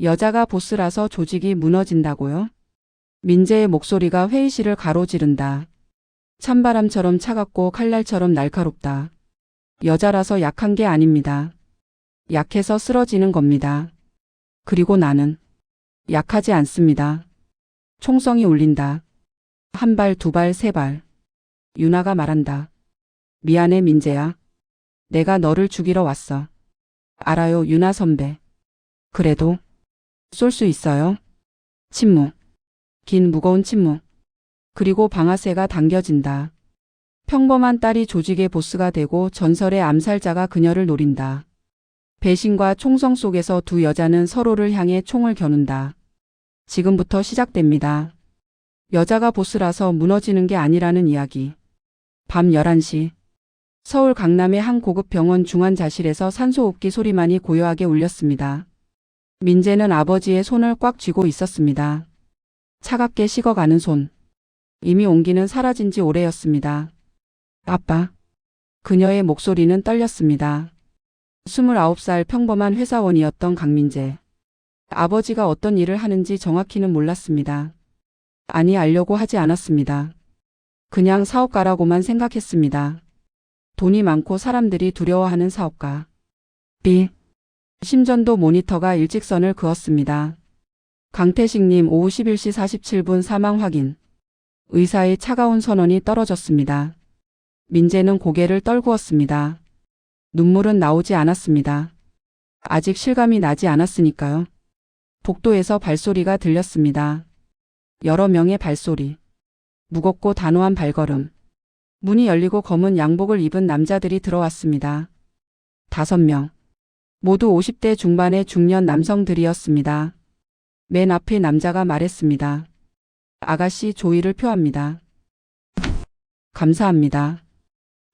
여자가 보스라서 조직이 무너진다고요? 민재의 목소리가 회의실을 가로지른다. 찬바람처럼 차갑고 칼날처럼 날카롭다. 여자라서 약한 게 아닙니다. 약해서 쓰러지는 겁니다. 그리고 나는 약하지 않습니다. 총성이 울린다. 한 발, 두 발, 세 발. 유나가 말한다. 미안해 민재야. 내가 너를 죽이러 왔어. 알아요 유나 선배. 그래도 쏠 수 있어요? 침묵. 긴 무거운 침묵. 그리고 방아쇠가 당겨진다. 평범한 딸이 조직의 보스가 되고 전설의 암살자가 그녀를 노린다. 배신과 총성 속에서 두 여자는 서로를 향해 총을 겨눈다. 지금부터 시작됩니다. 여자가 보스라서 무너지는 게 아니라는 이야기. 밤 11시. 서울 강남의 한 고급 병원 중환자실에서 산소호흡기 소리만이 고요하게 울렸습니다. 민재는 아버지의 손을 꽉 쥐고 있었습니다. 차갑게 식어가는 손. 이미 온기는 사라진 지 오래였습니다. 아빠. 그녀의 목소리는 떨렸습니다. 29살 평범한 회사원이었던 강민재. 아버지가 어떤 일을 하는지 정확히는 몰랐습니다. 아니 알려고 하지 않았습니다. 그냥 사업가라고만 생각했습니다. 돈이 많고 사람들이 두려워하는 사업가. B. 심전도 모니터가 일직선을 그었습니다. 강태식님 오후 11시 47분 사망 확인. 의사의 차가운 선언이 떨어졌습니다. 민재는 고개를 떨구었습니다. 눈물은 나오지 않았습니다. 아직 실감이 나지 않았으니까요. 복도에서 발소리가 들렸습니다. 여러 명의 발소리. 무겁고 단호한 발걸음. 문이 열리고 검은 양복을 입은 남자들이 들어왔습니다. 5명. 모두 50대 중반의 중년 남성들이었습니다. 맨 앞의 남자가 말했습니다. 아가씨 조의를 표합니다. 감사합니다.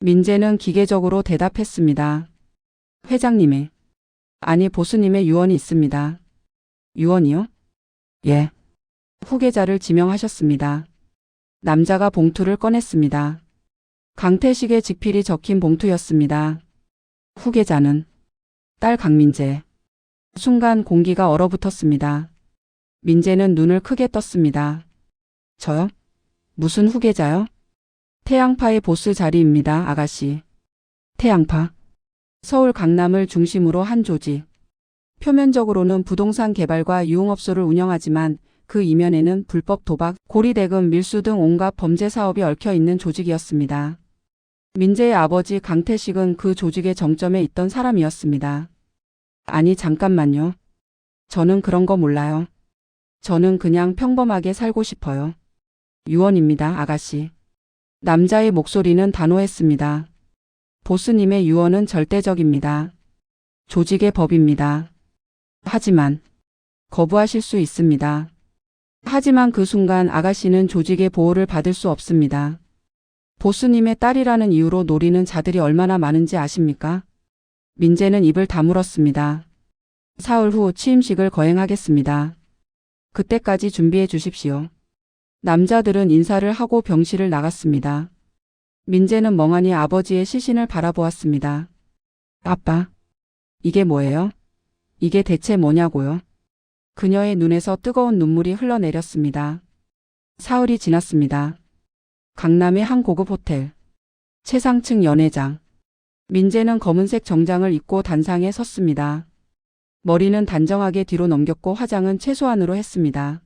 민재는 기계적으로 대답했습니다. 회장님의, 아니 보스님의 유언이 있습니다. 유언이요? 예. 후계자를 지명하셨습니다. 남자가 봉투를 꺼냈습니다. 강태식의 직필이 적힌 봉투였습니다. 후계자는 딸 강민재. 순간 공기가 얼어붙었습니다. 민재는 눈을 크게 떴습니다. 저요? 무슨 후계자요? 태양파의 보스 자리입니다, 아가씨. 태양파. 서울 강남을 중심으로 한 조직. 표면적으로는 부동산 개발과 유흥업소를 운영하지만 그 이면에는 불법 도박, 고리대금, 밀수 등 온갖 범죄 사업이 얽혀 있는 조직이었습니다. 민재의 아버지 강태식은 그 조직의 정점에 있던 사람이었습니다. 아니 잠깐만요. 저는 그런 거 몰라요. 저는 그냥 평범하게 살고 싶어요. 유언입니다, 아가씨. 남자의 목소리는 단호했습니다. 보스님의 유언은 절대적입니다. 조직의 법입니다. 하지만 거부하실 수 있습니다. 하지만 그 순간 아가씨는 조직의 보호를 받을 수 없습니다. 보스님의 딸이라는 이유로 노리는 자들이 얼마나 많은지 아십니까? 민재는 입을 다물었습니다. 사흘 후 취임식을 거행하겠습니다. 그때까지 준비해 주십시오. 남자들은 인사를 하고 병실을 나갔습니다. 민재는 멍하니 아버지의 시신을 바라보았습니다. 아빠, 이게 뭐예요? 이게 대체 뭐냐고요? 그녀의 눈에서 뜨거운 눈물이 흘러내렸습니다. 사흘이 지났습니다. 강남의 한 고급 호텔. 최상층 연회장. 민재는 검은색 정장을 입고 단상에 섰습니다. 머리는 단정하게 뒤로 넘겼고 화장은 최소한으로 했습니다.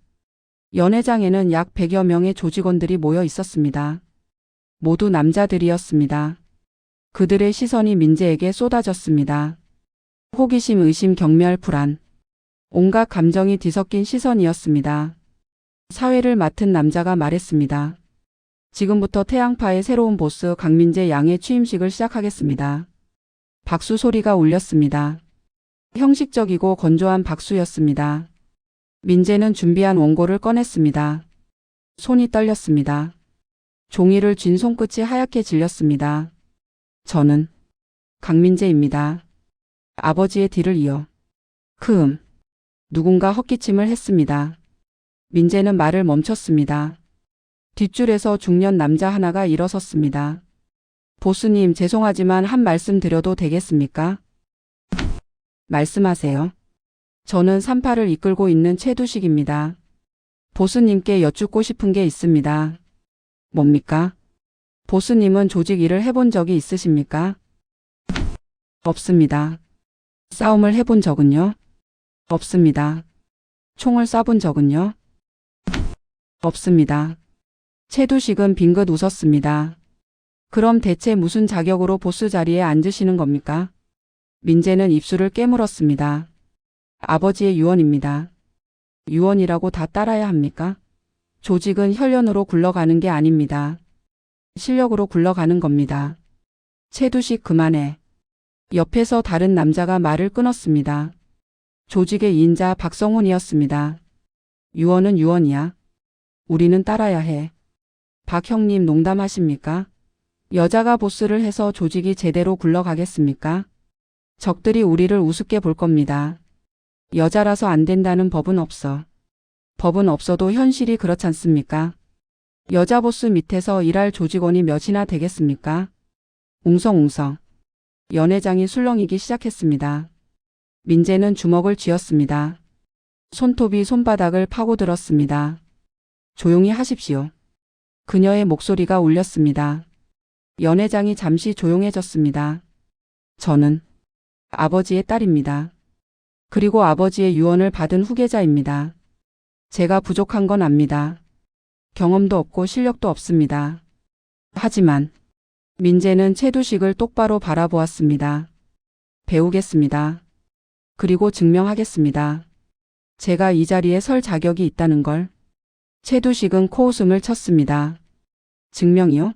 연회장에는 약 100여 명의 조직원들이 모여 있었습니다. 모두 남자들이었습니다. 그들의 시선이 민재에게 쏟아졌습니다. 호기심, 의심, 경멸, 불안. 온갖 감정이 뒤섞인 시선이었습니다. 사회를 맡은 남자가 말했습니다. 지금부터 태양파의 새로운 보스 강민재 양의 취임식을 시작하겠습니다. 박수 소리가 울렸습니다. 형식적이고 건조한 박수였습니다. 민재는 준비한 원고를 꺼냈습니다. 손이 떨렸습니다. 종이를 쥔 손끝이 하얗게 질렸습니다. 저는 강민재입니다. 아버지의 뒤를 이어. 누군가 헛기침을 했습니다. 민재는 말을 멈췄습니다. 뒷줄에서 중년 남자 하나가 일어섰습니다. 보스님 죄송하지만 한 말씀 드려도 되겠습니까? 말씀하세요. 저는 38을 이끌고 있는 최두식입니다. 보스님께 여쭙고 싶은 게 있습니다. 뭡니까? 보스님은 조직 일을 해본 적이 있으십니까? 없습니다. 싸움을 해본 적은요? 없습니다. 총을 쏴본 적은요? 없습니다. 최두식은 빙긋 웃었습니다. 그럼 대체 무슨 자격으로 보스 자리에 앉으시는 겁니까? 민재는 입술을 깨물었습니다. 아버지의 유언입니다. 유언이라고 다 따라야 합니까? 조직은 혈연으로 굴러가는 게 아닙니다. 실력으로 굴러가는 겁니다. 최두식 그만해. 옆에서 다른 남자가 말을 끊었습니다. 조직의 2인자 박성훈이었습니다. 유언은 유언이야. 우리는 따라야 해. 박 형님 농담하십니까? 여자가 보스를 해서 조직이 제대로 굴러가겠습니까? 적들이 우리를 우습게 볼 겁니다. 여자라서 안 된다는 법은 없어. 법은 없어도 현실이 그렇지 않습니까? 여자 보스 밑에서 일할 조직원이 몇이나 되겠습니까? 웅성웅성. 연회장이 술렁이기 시작했습니다. 민재는 주먹을 쥐었습니다. 손톱이 손바닥을 파고들었습니다. 조용히 하십시오. 그녀의 목소리가 울렸습니다. 연회장이 잠시 조용해졌습니다. 저는 아버지의 딸입니다. 그리고 아버지의 유언을 받은 후계자입니다. 제가 부족한 건 압니다. 경험도 없고 실력도 없습니다. 하지만 민재는 최두식을 똑바로 바라보았습니다. 배우겠습니다. 그리고 증명하겠습니다. 제가 이 자리에 설 자격이 있다는 걸. 최두식은 코웃음을 쳤습니다. 증명이요?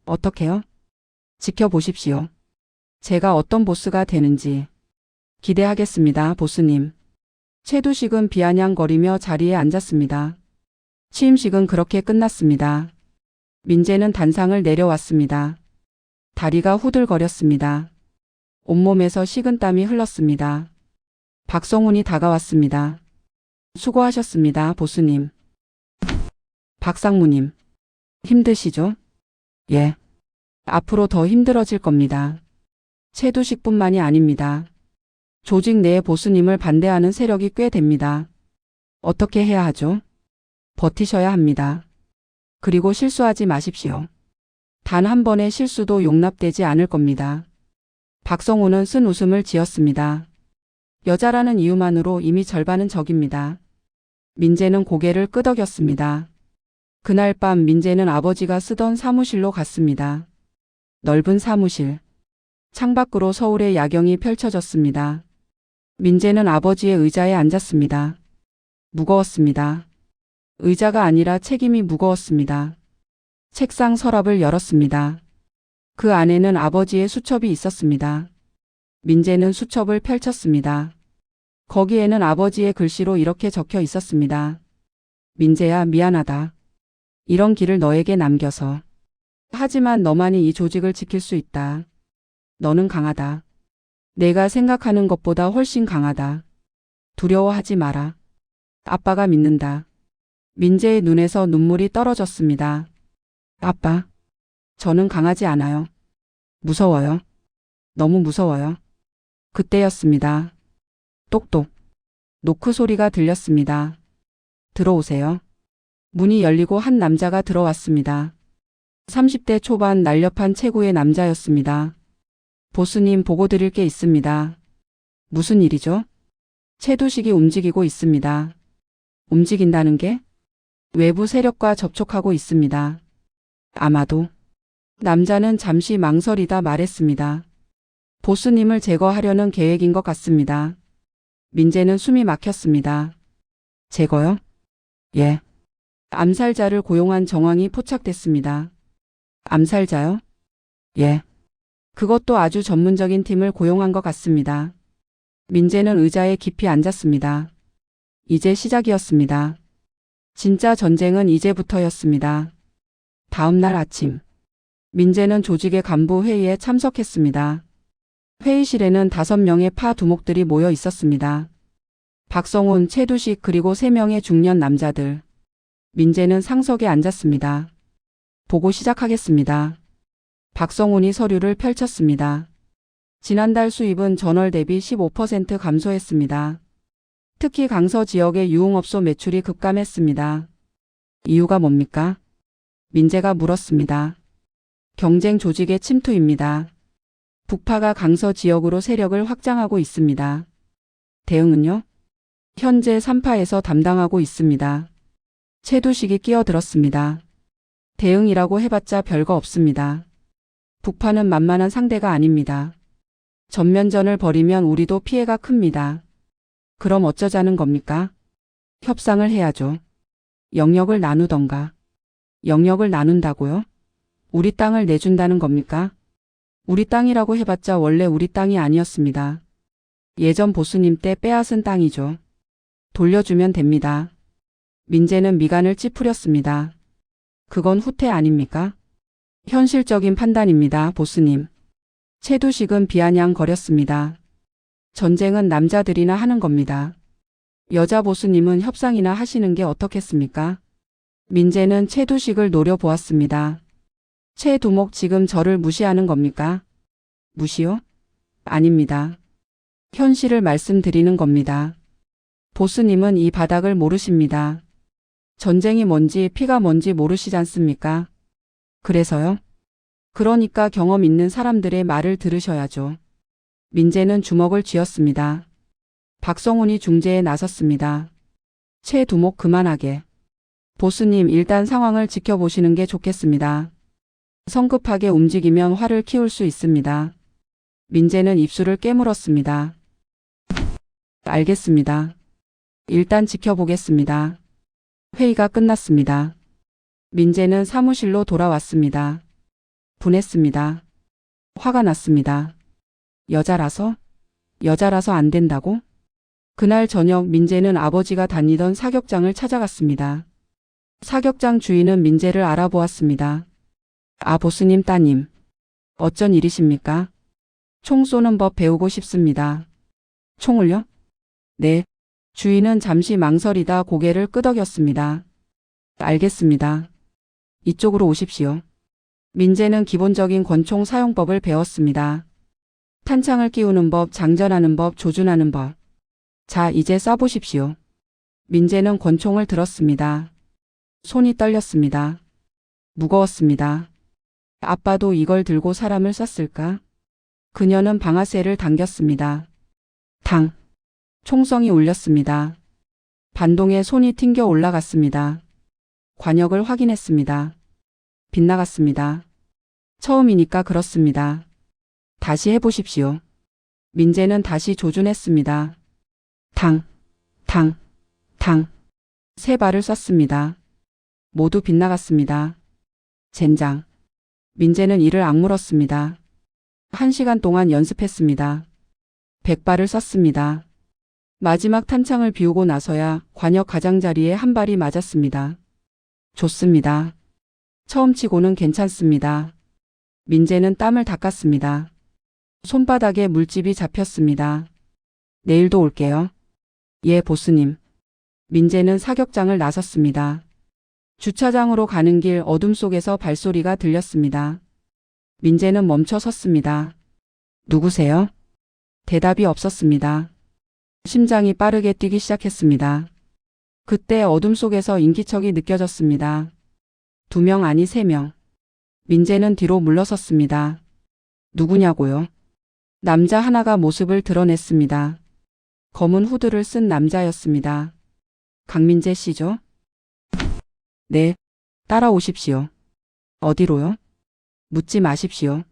어떻게요? 지켜보십시오. 제가 어떤 보스가 되는지. 기대하겠습니다, 보스님. 최두식은 비아냥거리며 자리에 앉았습니다. 취임식은 그렇게 끝났습니다. 민재는 단상을 내려왔습니다. 다리가 후들거렸습니다. 온몸에서 식은땀이 흘렀습니다. 박성훈이 다가왔습니다. 수고하셨습니다, 보스님. 박상무님. 힘드시죠? 예. 앞으로 더 힘들어질 겁니다. 최두식뿐만이 아닙니다. 조직 내에 보스님을 반대하는 세력이 꽤 됩니다. 어떻게 해야 하죠? 버티셔야 합니다. 그리고 실수하지 마십시오. 단 한 번의 실수도 용납되지 않을 겁니다. 박성호는 쓴 웃음을 지었습니다. 여자라는 이유만으로 이미 절반은 적입니다. 민재는 고개를 끄덕였습니다. 그날 밤 민재는 아버지가 쓰던 사무실로 갔습니다. 넓은 사무실. 창밖으로 서울의 야경이 펼쳐졌습니다. 민재는 아버지의 의자에 앉았습니다. 무거웠습니다. 의자가 아니라 책임이 무거웠습니다. 책상 서랍을 열었습니다. 그 안에는 아버지의 수첩이 있었습니다. 민재는 수첩을 펼쳤습니다. 거기에는 아버지의 글씨로 이렇게 적혀 있었습니다. 민재야, 미안하다. 이런 길을 너에게 남겨서. 하지만 너만이 이 조직을 지킬 수 있다. 너는 강하다. 내가 생각하는 것보다 훨씬 강하다. 두려워하지 마라. 아빠가 믿는다. 민재의 눈에서 눈물이 떨어졌습니다. 아빠, 저는 강하지 않아요. 무서워요. 너무 무서워요. 그때였습니다. 똑똑. 노크 소리가 들렸습니다. 들어오세요. 문이 열리고 한 남자가 들어왔습니다. 30대 초반 날렵한 체구의 남자였습니다. 보스님, 보고 드릴 게 있습니다. 무슨 일이죠? 최두식이 움직이고 있습니다. 움직인다는 게? 외부 세력과 접촉하고 있습니다. 아마도. 남자는 잠시 망설이다 말했습니다. 보스님을 제거하려는 계획인 것 같습니다. 민재는 숨이 막혔습니다. 제거요? 예. 암살자를 고용한 정황이 포착됐습니다. 암살자요? 예. 그것도 아주 전문적인 팀을 고용한 것 같습니다. 민재는 의자에 깊이 앉았습니다. 이제 시작이었습니다. 진짜 전쟁은 이제부터였습니다. 다음 날 아침. 민재는 조직의 간부 회의에 참석했습니다. 회의실에는 5명의 파 두목들이 모여 있었습니다. 박성훈, 최두식 그리고 3명의 중년 남자들. 민재는 상석에 앉았습니다. 보고 시작하겠습니다. 박성훈이 서류를 펼쳤습니다. 지난달 수입은 전월 대비 15% 감소했습니다. 특히 강서 지역의 유흥업소 매출이 급감했습니다. 이유가 뭡니까? 민재가 물었습니다. 경쟁 조직의 침투입니다. 북파가 강서 지역으로 세력을 확장하고 있습니다. 대응은요? 현재 3파에서 담당하고 있습니다. 최두식이 끼어들었습니다. 대응이라고 해봤자 별거 없습니다. 북파는 만만한 상대가 아닙니다. 전면전을 벌이면 우리도 피해가 큽니다. 그럼 어쩌자는 겁니까? 협상을 해야죠. 영역을 나누던가. 영역을 나눈다고요? 우리 땅을 내준다는 겁니까? 우리 땅이라고 해봤자 원래 우리 땅이 아니었습니다. 예전 보수님 때 빼앗은 땅이죠. 돌려주면 됩니다. 민재는 미간을 찌푸렸습니다. 그건 후퇴 아닙니까? 현실적인 판단입니다, 보수님. 최두식은 비아냥거렸습니다. 전쟁은 남자들이나 하는 겁니다. 여자 보수님은 협상이나 하시는 게 어떻겠습니까? 민재는 최두식을 노려보았습니다. 최두목 지금 저를 무시하는 겁니까? 무시요? 아닙니다. 현실을 말씀드리는 겁니다. 보수님은 이 바닥을 모르십니다. 전쟁이 뭔지 피가 뭔지 모르시지 않습니까? 그래서요? 그러니까 경험 있는 사람들의 말을 들으셔야죠. 민재는 주먹을 쥐었습니다. 박성훈이 중재에 나섰습니다. 최두목 그만하게. 보수님 일단 상황을 지켜보시는 게 좋겠습니다. 성급하게 움직이면 화를 키울 수 있습니다. 민재는 입술을 깨물었습니다. 알겠습니다. 일단 지켜보겠습니다. 회의가 끝났습니다. 민재는 사무실로 돌아왔습니다. 분했습니다. 화가 났습니다. 여자라서 안 된다고? 그날 저녁 민재는 아버지가 다니던 사격장을 찾아갔습니다. 사격장 주인은 민재를 알아보았습니다. 아, 보수님 따님. 어쩐 일이십니까? 총 쏘는 법 배우고 싶습니다. 총을요? 네. 주인은 잠시 망설이다 고개를 끄덕였습니다. 알겠습니다. 이쪽으로 오십시오. 민재는 기본적인 권총 사용법을 배웠습니다. 탄창을 끼우는 법, 장전하는 법, 조준하는 법. 자, 이제 쏴보십시오. 민재는 권총을 들었습니다. 손이 떨렸습니다. 무거웠습니다. 아빠도 이걸 들고 사람을 쐈을까? 그녀는 방아쇠를 당겼습니다. 당. 총성이 울렸습니다. 반동에 손이 튕겨 올라갔습니다. 관역을 확인했습니다. 빗나갔습니다. 처음이니까 그렇습니다. 다시 해보십시오. 민재는 다시 조준했습니다. 당, 당, 당. 3발을 쐈습니다. 모두 빗나갔습니다. 젠장. 민재는 이를 악물었습니다. 1시간 동안 연습했습니다. 100발을 쐈습니다. 마지막 탄창을 비우고 나서야 관역 가장자리에 한 발이 맞았습니다. 좋습니다. 처음 치고는 괜찮습니다. 민재는 땀을 닦았습니다. 손바닥에 물집이 잡혔습니다. 내일도 올게요. 예, 보스님. 민재는 사격장을 나섰습니다. 주차장으로 가는 길 어둠 속에서 발소리가 들렸습니다. 민재는 멈춰 섰습니다. 누구세요? 대답이 없었습니다. 심장이 빠르게 뛰기 시작했습니다. 그때 어둠 속에서 인기척이 느껴졌습니다. 2명 아니 3명. 민재는 뒤로 물러섰습니다. 누구냐고요? 남자 하나가 모습을 드러냈습니다. 검은 후드를 쓴 남자였습니다. 강민재 씨죠? 네, 따라오십시오. 어디로요? 묻지 마십시오.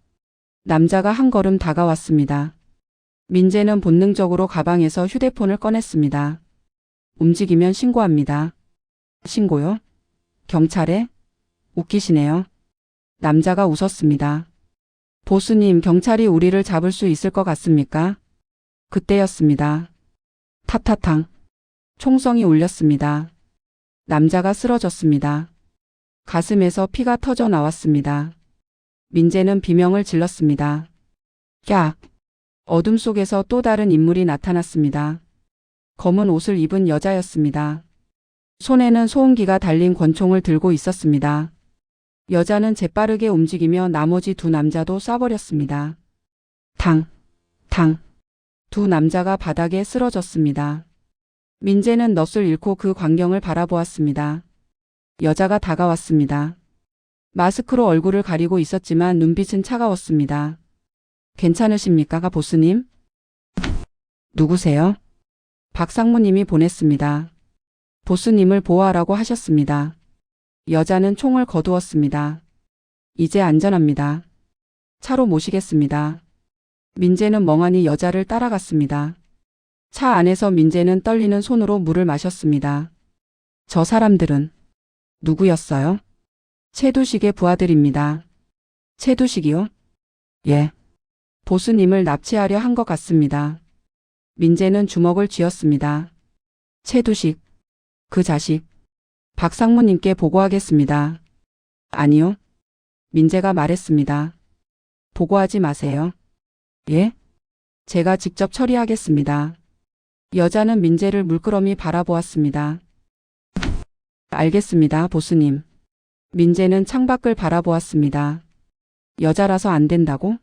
남자가 한 걸음 다가왔습니다. 민재는 본능적으로 가방에서 휴대폰을 꺼냈습니다. 움직이면 신고합니다. 신고요? 경찰에? 웃기시네요. 남자가 웃었습니다. 보수님, 경찰이 우리를 잡을 수 있을 것 같습니까? 그때였습니다. 타타탕. 총성이 울렸습니다. 남자가 쓰러졌습니다. 가슴에서 피가 터져 나왔습니다. 민재는 비명을 질렀습니다. 깍. 어둠 속에서 또 다른 인물이 나타났습니다. 검은 옷을 입은 여자였습니다. 손에는 소음기가 달린 권총을 들고 있었습니다. 여자는 재빠르게 움직이며 나머지 2 남자도 쏴버렸습니다. 당, 당. 2 남자가 바닥에 쓰러졌습니다. 민재는 넋을 잃고 그 광경을 바라보았습니다. 여자가 다가왔습니다. 마스크로 얼굴을 가리고 있었지만 눈빛은 차가웠습니다. 괜찮으십니까, 보스님? 누구세요? 박상무님이 보냈습니다. 보스님을 보호하라고 하셨습니다. 여자는 총을 거두었습니다. 이제 안전합니다. 차로 모시겠습니다. 민재는 멍하니 여자를 따라갔습니다. 차 안에서 민재는 떨리는 손으로 물을 마셨습니다. 저 사람들은 누구였어요? 최두식의 부하들입니다. 최두식이요? 예. 보스님을 납치하려 한 것 같습니다. 민재는 주먹을 쥐었습니다. 최두식, 그 자식. 박상무님께 보고하겠습니다. 아니요. 민재가 말했습니다. 보고하지 마세요. 예? 제가 직접 처리하겠습니다. 여자는 민재를 물끄러미 바라보았습니다. 알겠습니다, 보스님. 민재는 창밖을 바라보았습니다. 여자라서 안 된다고?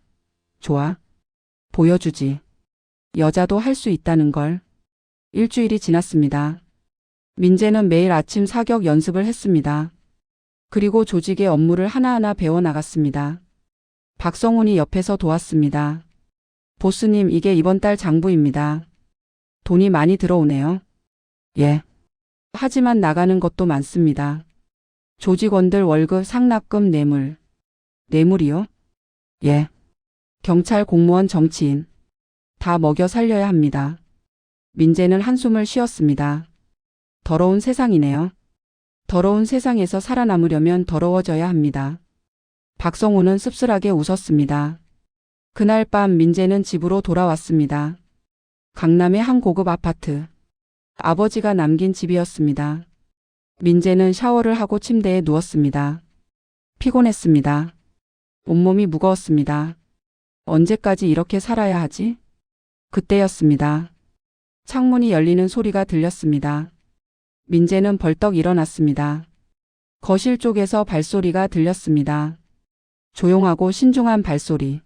좋아. 보여주지. 여자도 할 수 있다는 걸. 일주일이 지났습니다. 민재는 매일 아침 사격 연습을 했습니다. 그리고 조직의 업무를 하나하나 배워나갔습니다. 박성훈이 옆에서 도왔습니다. 보스님, 이게 이번 달 장부입니다. 돈이 많이 들어오네요. 예. 하지만 나가는 것도 많습니다. 조직원들 월급, 상납금, 뇌물. 뇌물이요? 예. 경찰, 공무원, 정치인. 다 먹여 살려야 합니다. 민재는 한숨을 쉬었습니다. 더러운 세상이네요. 더러운 세상에서 살아남으려면 더러워져야 합니다. 박성호는 씁쓸하게 웃었습니다. 그날 밤 민재는 집으로 돌아왔습니다. 강남의 한 고급 아파트. 아버지가 남긴 집이었습니다. 민재는 샤워를 하고 침대에 누웠습니다. 피곤했습니다. 온몸이 무거웠습니다. 언제까지 이렇게 살아야 하지? 그때였습니다. 창문이 열리는 소리가 들렸습니다. 민재는 벌떡 일어났습니다. 거실 쪽에서 발소리가 들렸습니다. 조용하고 신중한 발소리.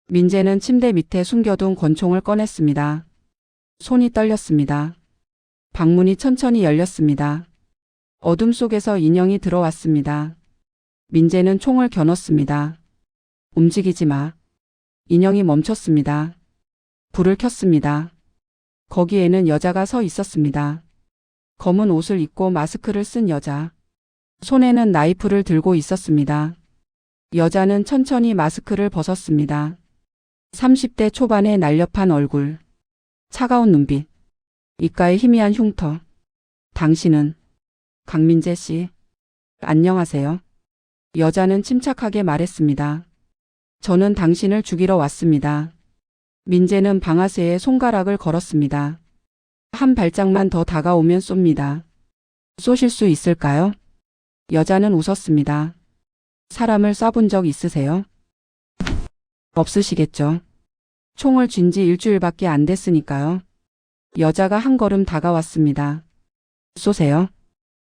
민재는 침대 밑에 숨겨둔 권총을 꺼냈습니다. 손이 떨렸습니다. 방문이 천천히 열렸습니다. 어둠 속에서 인형이 들어왔습니다. 민재는 총을 겨눴습니다. 움직이지 마. 인형이 멈췄습니다. 불을 켰습니다. 거기에는 여자가 서 있었습니다. 검은 옷을 입고 마스크를 쓴 여자. 손에는 나이프를 들고 있었습니다. 여자는 천천히 마스크를 벗었습니다. 30대 초반의 날렵한 얼굴. 차가운 눈빛. 입가에 희미한 흉터. 당신은? 강민재 씨. 안녕하세요. 여자는 침착하게 말했습니다. 저는 당신을 죽이러 왔습니다. 민재는 방아쇠에 손가락을 걸었습니다. 한 발짝만 더 다가오면 쏩니다. 쏘실 수 있을까요? 여자는 웃었습니다. 사람을 쏴본 적 있으세요? 없으시겠죠. 총을 쥔 지 일주일밖에 안 됐으니까요. 여자가 한 걸음 다가왔습니다. 쏘세요.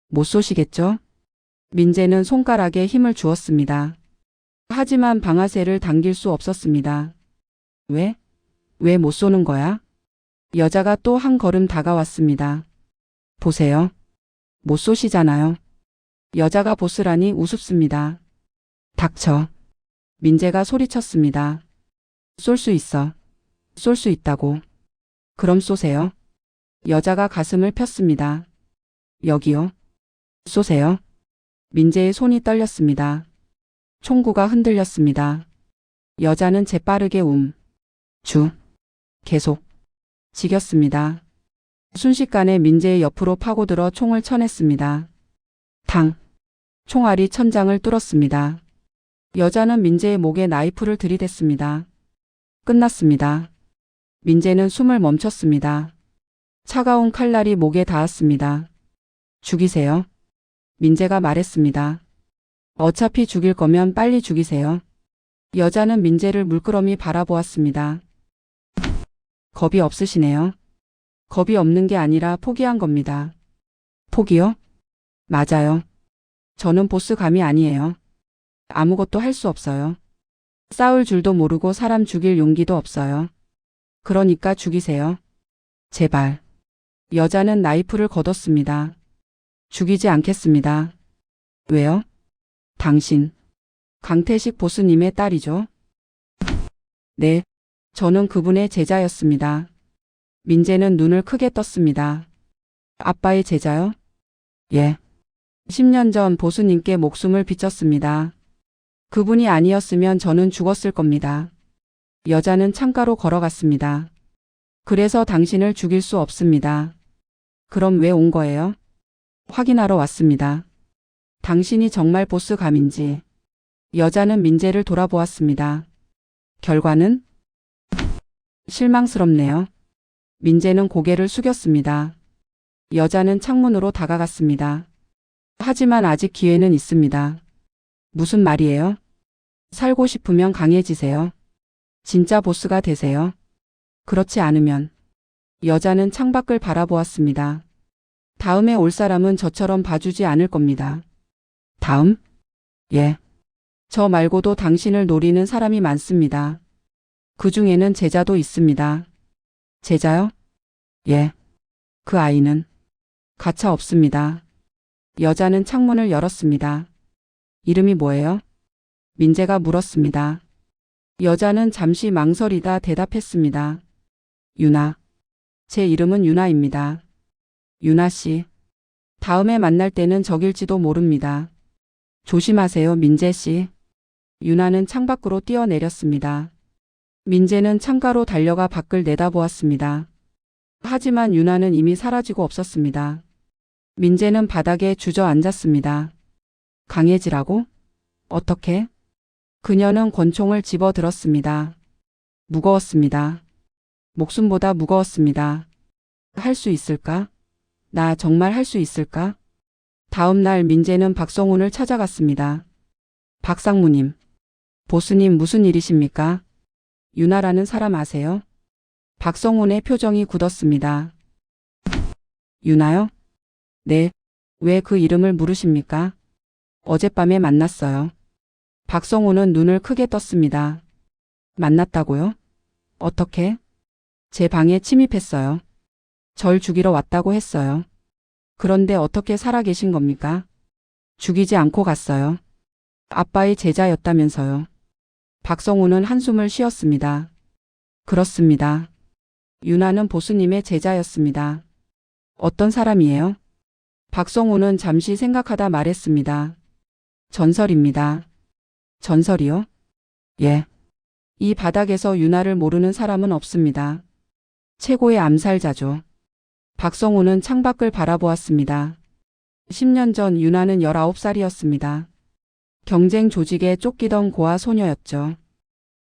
못 쏘시겠죠? 민재는 손가락에 힘을 주었습니다. 하지만 방아쇠를 당길 수 없었습니다. 왜? 왜 못 쏘는 거야? 여자가 또 한 걸음 다가왔습니다. 보세요. 못 쏘시잖아요. 여자가 보스라니 우습습니다. 닥쳐. 민재가 소리쳤습니다. 쏠 수 있어. 쏠 수 있다고. 그럼 쏘세요. 여자가 가슴을 폈습니다. 여기요. 쏘세요. 민재의 손이 떨렸습니다. 총구가 흔들렸습니다. 여자는 재빠르게 계속. 지겼습니다. 순식간에 민재의 옆으로 파고들어 총을 쳐냈습니다. 탕. 총알이 천장을 뚫었습니다. 여자는 민재의 목에 나이프를 들이댔습니다. 끝났습니다. 민재는 숨을 멈췄습니다. 차가운 칼날이 목에 닿았습니다. 죽이세요. 민재가 말했습니다. 어차피 죽일 거면 빨리 죽이세요. 여자는 민재를 물끄러미 바라보았습니다. 겁이 없으시네요. 겁이 없는 게 아니라 포기한 겁니다. 포기요? 맞아요. 저는 보스감이 아니에요. 아무것도 할 수 없어요. 싸울 줄도 모르고 사람 죽일 용기도 없어요. 그러니까 죽이세요. 제발. 여자는 나이프를 걷었습니다. 죽이지 않겠습니다. 왜요? 당신, 강태식 보스님의 딸이죠? 네, 저는 그분의 제자였습니다. 민재는 눈을 크게 떴습니다. 아빠의 제자요? 예. 10년 전 보수님께 목숨을 비쳤습니다. 그분이 아니었으면 저는 죽었을 겁니다. 여자는 창가로 걸어갔습니다. 그래서 당신을 죽일 수 없습니다. 그럼 왜 온 거예요? 확인하러 왔습니다. 당신이 정말 보스감인지. 여자는 민재를 돌아보았습니다. 결과는? 실망스럽네요. 민재는 고개를 숙였습니다. 여자는 창문으로 다가갔습니다. 하지만 아직 기회는 있습니다. 무슨 말이에요? 살고 싶으면 강해지세요. 진짜 보스가 되세요. 그렇지 않으면. 여자는 창밖을 바라보았습니다. 다음에 올 사람은 저처럼 봐주지 않을 겁니다. 다음? 예. 저 말고도 당신을 노리는 사람이 많습니다. 그 중에는 제자도 있습니다. 제자요? 예. 그 아이는? 가차 없습니다. 여자는 창문을 열었습니다. 이름이 뭐예요? 민재가 물었습니다. 여자는 잠시 망설이다 대답했습니다. 유나. 제 이름은 유나입니다. 유나 씨. 다음에 만날 때는 적일지도 모릅니다. 조심하세요, 민재 씨. 유나는 창밖으로 뛰어내렸습니다. 민재는 창가로 달려가 밖을 내다보았습니다. 하지만 유나는 이미 사라지고 없었습니다. 민재는 바닥에 주저앉았습니다. 강해지라고? 어떻게? 그녀는 권총을 집어들었습니다. 무거웠습니다. 목숨보다 무거웠습니다. 할 수 있을까? 나 정말 할 수 있을까? 다음 날 민재는 박성훈을 찾아갔습니다. 박상무님, 보스님 무슨 일이십니까? 유나라는 사람 아세요? 박성훈의 표정이 굳었습니다. 유나요? 네. 왜 그 이름을 물으십니까? 어젯밤에 만났어요. 박성훈은 눈을 크게 떴습니다. 만났다고요? 어떻게? 제 방에 침입했어요. 절 죽이러 왔다고 했어요. 그런데 어떻게 살아계신 겁니까? 죽이지 않고 갔어요. 아빠의 제자였다면서요. 박성훈은 한숨을 쉬었습니다. 그렇습니다. 유나는 보수님의 제자였습니다. 어떤 사람이에요? 박성훈은 잠시 생각하다 말했습니다. 전설입니다. 전설이요? 예. 이 바닥에서 유나를 모르는 사람은 없습니다. 최고의 암살자죠. 박성훈은 창밖을 바라보았습니다. 10년 전 유나는 19살이었습니다. 경쟁 조직에 쫓기던 고아 소녀였죠.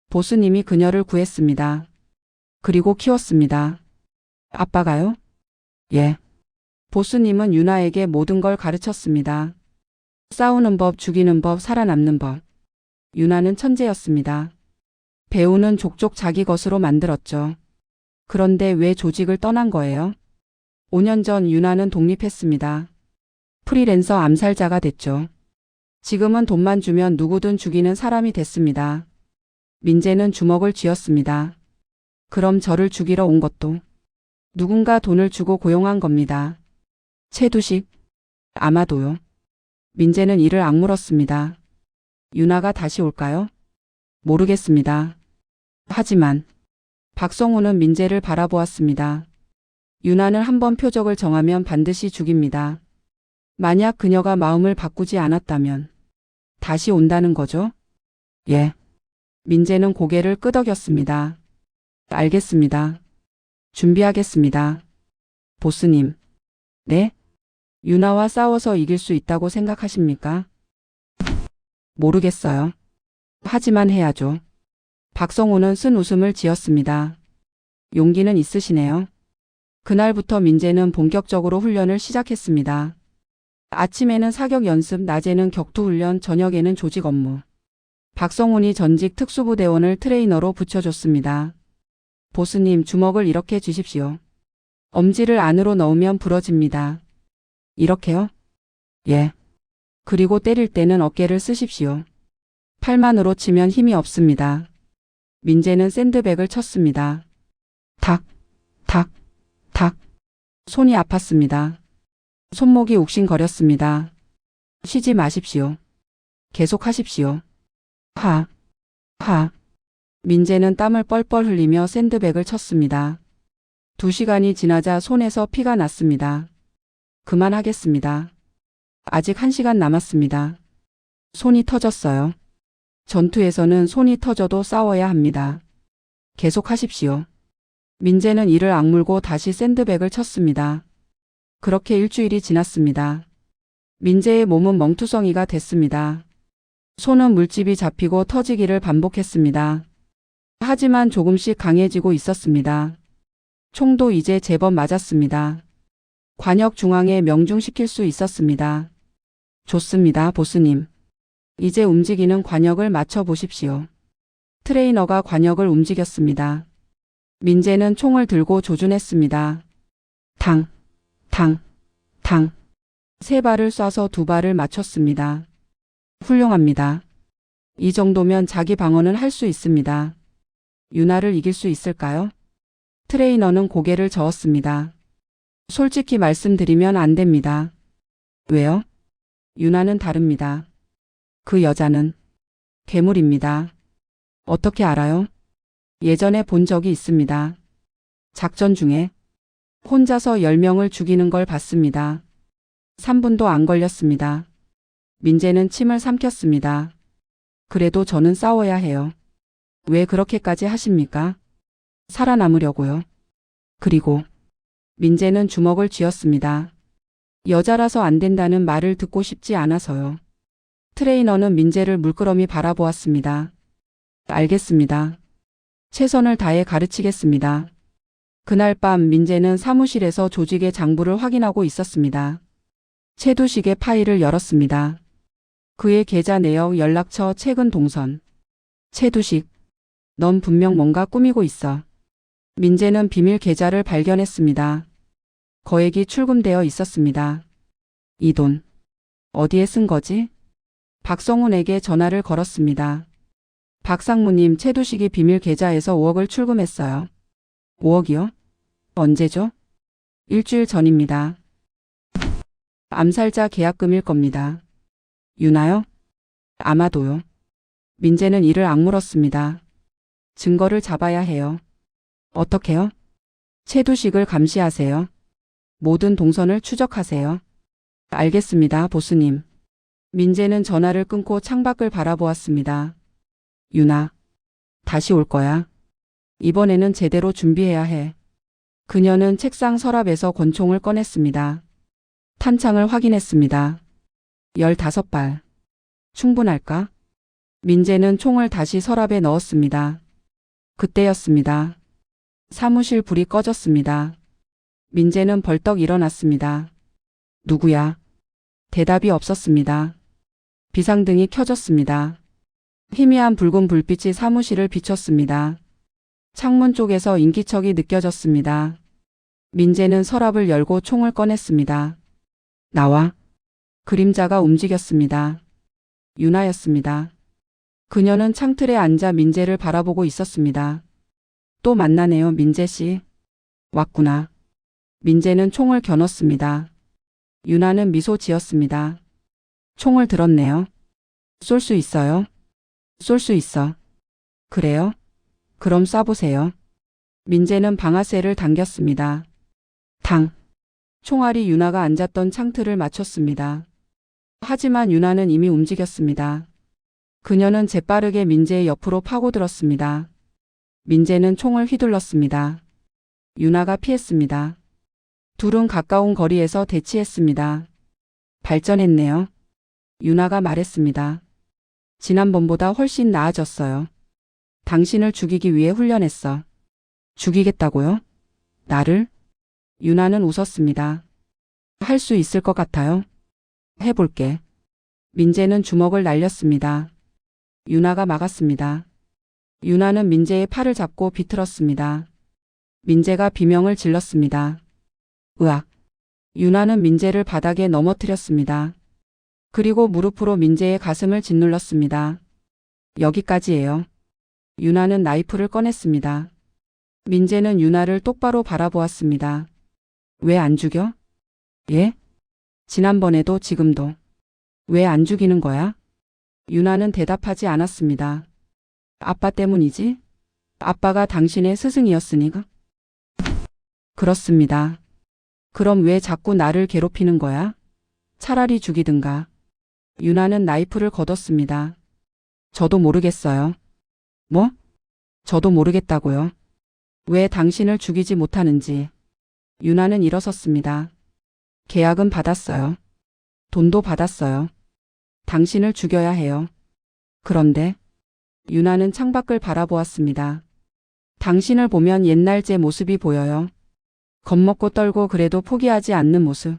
보스님이 그녀를 구했습니다. 그리고 키웠습니다. 아빠가요? 예. 보스님은 유나에게 모든 걸 가르쳤습니다. 싸우는 법, 죽이는 법, 살아남는 법. 유나는 천재였습니다. 배우는 족족 자기 것으로 만들었죠. 그런데 왜 조직을 떠난 거예요? 5년 전 유나는 독립했습니다. 프리랜서 암살자가 됐죠. 지금은 돈만 주면 누구든 죽이는 사람이 됐습니다. 민재는 주먹을 쥐었습니다. 그럼 저를 죽이러 온 것도 누군가 돈을 주고 고용한 겁니다. 최두식? 아마도요. 민재는 이를 악물었습니다. 유나가 다시 올까요? 모르겠습니다. 하지만 박성훈은 민재를 바라보았습니다. 유나는 한번 표적을 정하면 반드시 죽입니다. 만약 그녀가 마음을 바꾸지 않았다면 다시 온다는 거죠? 예. 민재는 고개를 끄덕였습니다. 알겠습니다. 준비하겠습니다. 보스님. 네? 유나와 싸워서 이길 수 있다고 생각하십니까? 모르겠어요. 하지만 해야죠. 박성훈은 쓴 웃음을 지었습니다. 용기는 있으시네요. 그날부터 민재는 본격적으로 훈련을 시작했습니다. 아침에는 사격 연습, 낮에는 격투 훈련, 저녁에는 조직 업무. 박성훈이 전직 특수부대원을 트레이너로 붙여줬습니다. 보스님, 주먹을 이렇게 쥐십시오. 엄지를 안으로 넣으면 부러집니다. 이렇게요? 예. 그리고 때릴 때는 어깨를 쓰십시오. 팔만으로 치면 힘이 없습니다. 민재는 샌드백을 쳤습니다. 탁, 탁, 탁. 손이 아팠습니다. 손목이 욱신거렸습니다. 쉬지 마십시오. 계속하십시오. 하, 하. 민재는 땀을 뻘뻘 흘리며 샌드백을 쳤습니다. 2시간이 지나자 손에서 피가 났습니다. 그만하겠습니다. 아직 1시간 남았습니다. 손이 터졌어요. 전투에서는 손이 터져도 싸워야 합니다. 계속하십시오. 민재는 이를 악물고 다시 샌드백을 쳤습니다. 그렇게 일주일이 지났습니다. 민재의 몸은 멍투성이가 됐습니다. 손은 물집이 잡히고 터지기를 반복했습니다. 하지만 조금씩 강해지고 있었습니다. 총도 이제 제법 맞았습니다. 관역 중앙에 명중시킬 수 있었습니다. 좋습니다, 보스님. 이제 움직이는 관역을 맞춰 보십시오. 트레이너가 관역을 움직였습니다. 민재는 총을 들고 조준했습니다. 당, 당, 당. 3발을 쏴서 2발을 맞췄습니다. 훌륭합니다. 이 정도면 자기 방어는 할 수 있습니다. 유나를 이길 수 있을까요? 트레이너는 고개를 저었습니다. 솔직히 말씀드리면 안 됩니다. 왜요? 유나는 다릅니다. 그 여자는 괴물입니다. 어떻게 알아요? 예전에 본 적이 있습니다. 작전 중에 혼자서 10명을 죽이는 걸 봤습니다. 3분도 안 걸렸습니다. 민재는 침을 삼켰습니다. 그래도 저는 싸워야 해요. 왜 그렇게까지 하십니까? 살아남으려고요. 그리고 민재는 주먹을 쥐었습니다. 여자라서 안 된다는 말을 듣고 싶지 않아서요. 트레이너는 민재를 물끄러미 바라보았습니다. 알겠습니다. 최선을 다해 가르치겠습니다. 그날 밤 민재는 사무실에서 조직의 장부를 확인하고 있었습니다. 최두식의 파일을 열었습니다. 그의 계좌 내역, 연락처, 최근 동선. 최두식, 넌 분명 뭔가 꾸미고 있어. 민재는 비밀 계좌를 발견했습니다. 거액이 출금되어 있었습니다. 이 돈 어디에 쓴 거지? 박성훈에게 전화를 걸었습니다. 박상무님, 최두식이 비밀 계좌에서 5억을 출금했어요. 5억이요? 언제죠? 일주일 전입니다. 암살자 계약금일 겁니다. 유나요? 아마도요. 민재는 이를 악물었습니다. 증거를 잡아야 해요. 어떻게요? 최두식을 감시하세요. 모든 동선을 추적하세요. 알겠습니다, 보스님. 민재는 전화를 끊고 창밖을 바라보았습니다. 유나, 다시 올 거야. 이번에는 제대로 준비해야 해. 그녀는 책상 서랍에서 권총을 꺼냈습니다. 탄창을 확인했습니다. 15발. 충분할까? 민재는 총을 다시 서랍에 넣었습니다. 그때였습니다. 사무실 불이 꺼졌습니다. 민재는 벌떡 일어났습니다. 누구야? 대답이 없었습니다. 비상등이 켜졌습니다. 희미한 붉은 불빛이 사무실을 비췄습니다. 창문 쪽에서 인기척이 느껴졌습니다. 민재는 서랍을 열고 총을 꺼냈습니다. 나와. 그림자가 움직였습니다. 유나였습니다. 그녀는 창틀에 앉아 민재를 바라보고 있었습니다. 또 만나네요, 민재 씨. 왔구나. 민재는 총을 겨눴습니다. 유나는 미소 지었습니다. 총을 들었네요. 쏠 수 있어요? 쏠 수 있어. 그래요? 그럼 쏴보세요. 민재는 방아쇠를 당겼습니다. 당. 총알이 유나가 앉았던 창틀을 맞췄습니다. 하지만 유나는 이미 움직였습니다. 그녀는 재빠르게 민재의 옆으로 파고들었습니다. 민재는 총을 휘둘렀습니다. 유나가 피했습니다. 둘은 가까운 거리에서 대치했습니다. 발전했네요. 유나가 말했습니다. 지난번보다 훨씬 나아졌어요. 당신을 죽이기 위해 훈련했어. 죽이겠다고요? 나를? 유나는 웃었습니다. 할 수 있을 것 같아요. 해볼게. 민재는 주먹을 날렸습니다. 유나가 막았습니다. 유나는 민재의 팔을 잡고 비틀었습니다. 민재가 비명을 질렀습니다. 으악. 유나는 민재를 바닥에 넘어뜨렸습니다. 그리고 무릎으로 민재의 가슴을 짓눌렀습니다. 여기까지예요. 유나는 나이프를 꺼냈습니다. 민재는 유나를 똑바로 바라보았습니다. 왜 안 죽여? 예? 지난번에도 지금도. 왜 안 죽이는 거야? 유나는 대답하지 않았습니다. 아빠 때문이지? 아빠가 당신의 스승이었으니까? 그렇습니다. 그럼 왜 자꾸 나를 괴롭히는 거야? 차라리 죽이든가. 유나는 나이프를 걷었습니다. 저도 모르겠어요. 뭐? 저도 모르겠다고요. 왜 당신을 죽이지 못하는지. 유나는 일어섰습니다. 계약은 받았어요. 돈도 받았어요. 당신을 죽여야 해요. 그런데 유나는 창밖을 바라보았습니다. 당신을 보면 옛날 제 모습이 보여요. 겁먹고 떨고 그래도 포기하지 않는 모습.